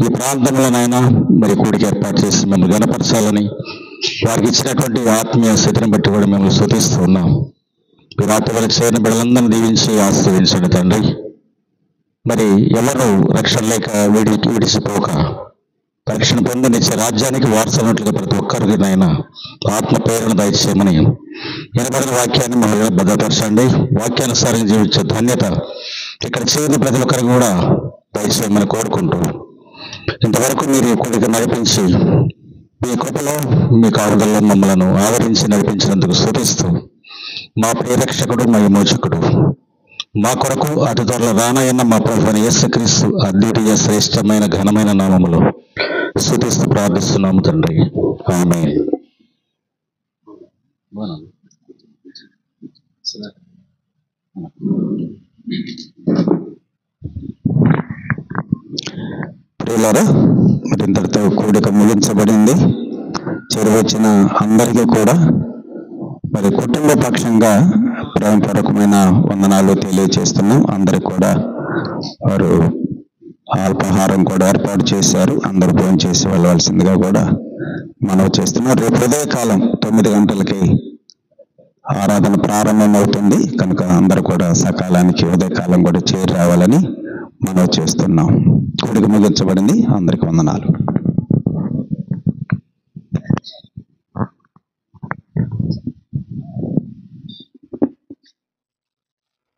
ఈ ప్రాంతంలోనైనా మరి కూడికి ఏర్పాటు చేసి మిమ్మల్ని గణపరచాలని వారికి ఇచ్చినటువంటి ఆత్మీయ స్థితిని బట్టి కూడా మిమ్మల్ని స్తుతిస్తూ ఉన్నాం. ఈ రాత్రి వరకు చేరిన బిడ్డలందరినీ దీవించి ఆశీర్వదించండి తండ్రి. మరి ఎవరు రక్షణ లేక విడిచిపోక రక్షణ పొంది నిత్య రాజ్యానికి వారసున్నట్లుగా ప్రతి ఒక్కరికి నాయన ఆత్మ ప్రేరణ దయచేయమని వినబడిన వాక్యాన్ని మమ్మల్ని భద్రపరచండి. వాక్యానుసారంగా జీవించే ధన్యత ఇక్కడ చేరిన ప్రతి ఒక్కరికి కూడా దయచేయమని కోరుకుంటూ ఇంతవరకు మీరు కూడిక నడిపించి మీ కృపలో మీ కాపుదల్లో మమ్మలను ఆదరించి నడిపించినందుకు స్తుతిస్తూ మా ప్రియరక్షకుడు మా విమోచకుడు మా కొరకు అతి త్వరలో రానయ్యన్న మా ప్రభువైన యేసుక్రీస్తు అద్వితీయ శ్రేష్టమైన ఘనమైన నామములో స్తుతిస్తూ ప్రార్థిస్తున్నాము తండ్రి. ఆమేన్. ప్రియులారా, మరి ఇంతటితో కూడిక ముగించబడింది. చేరువచ్చిన అందరికీ కూడా మరి కుటుంబ పక్షంగా ప్రేమపూర్వకమైన వందనాలు తెలియజేస్తున్నాం. అందరికి కూడా వారు అల్పాహారం కూడా ఏర్పాటు చేశారు. అందరూ భోజనం చేసి వెళ్ళవలసిందిగా కూడా మనవి చేస్తున్నాం. రేపు ఉదయకాలం 9 గంటలకి ఆరాధన ప్రారంభమవుతుంది కనుక అందరూ కూడా సకాలానికి ఉదయకాలం కూడా చేరి రావాలని మనవి చేస్తున్నాం. కూడిక ముగించబడింది. అందరికీ వందనాలు.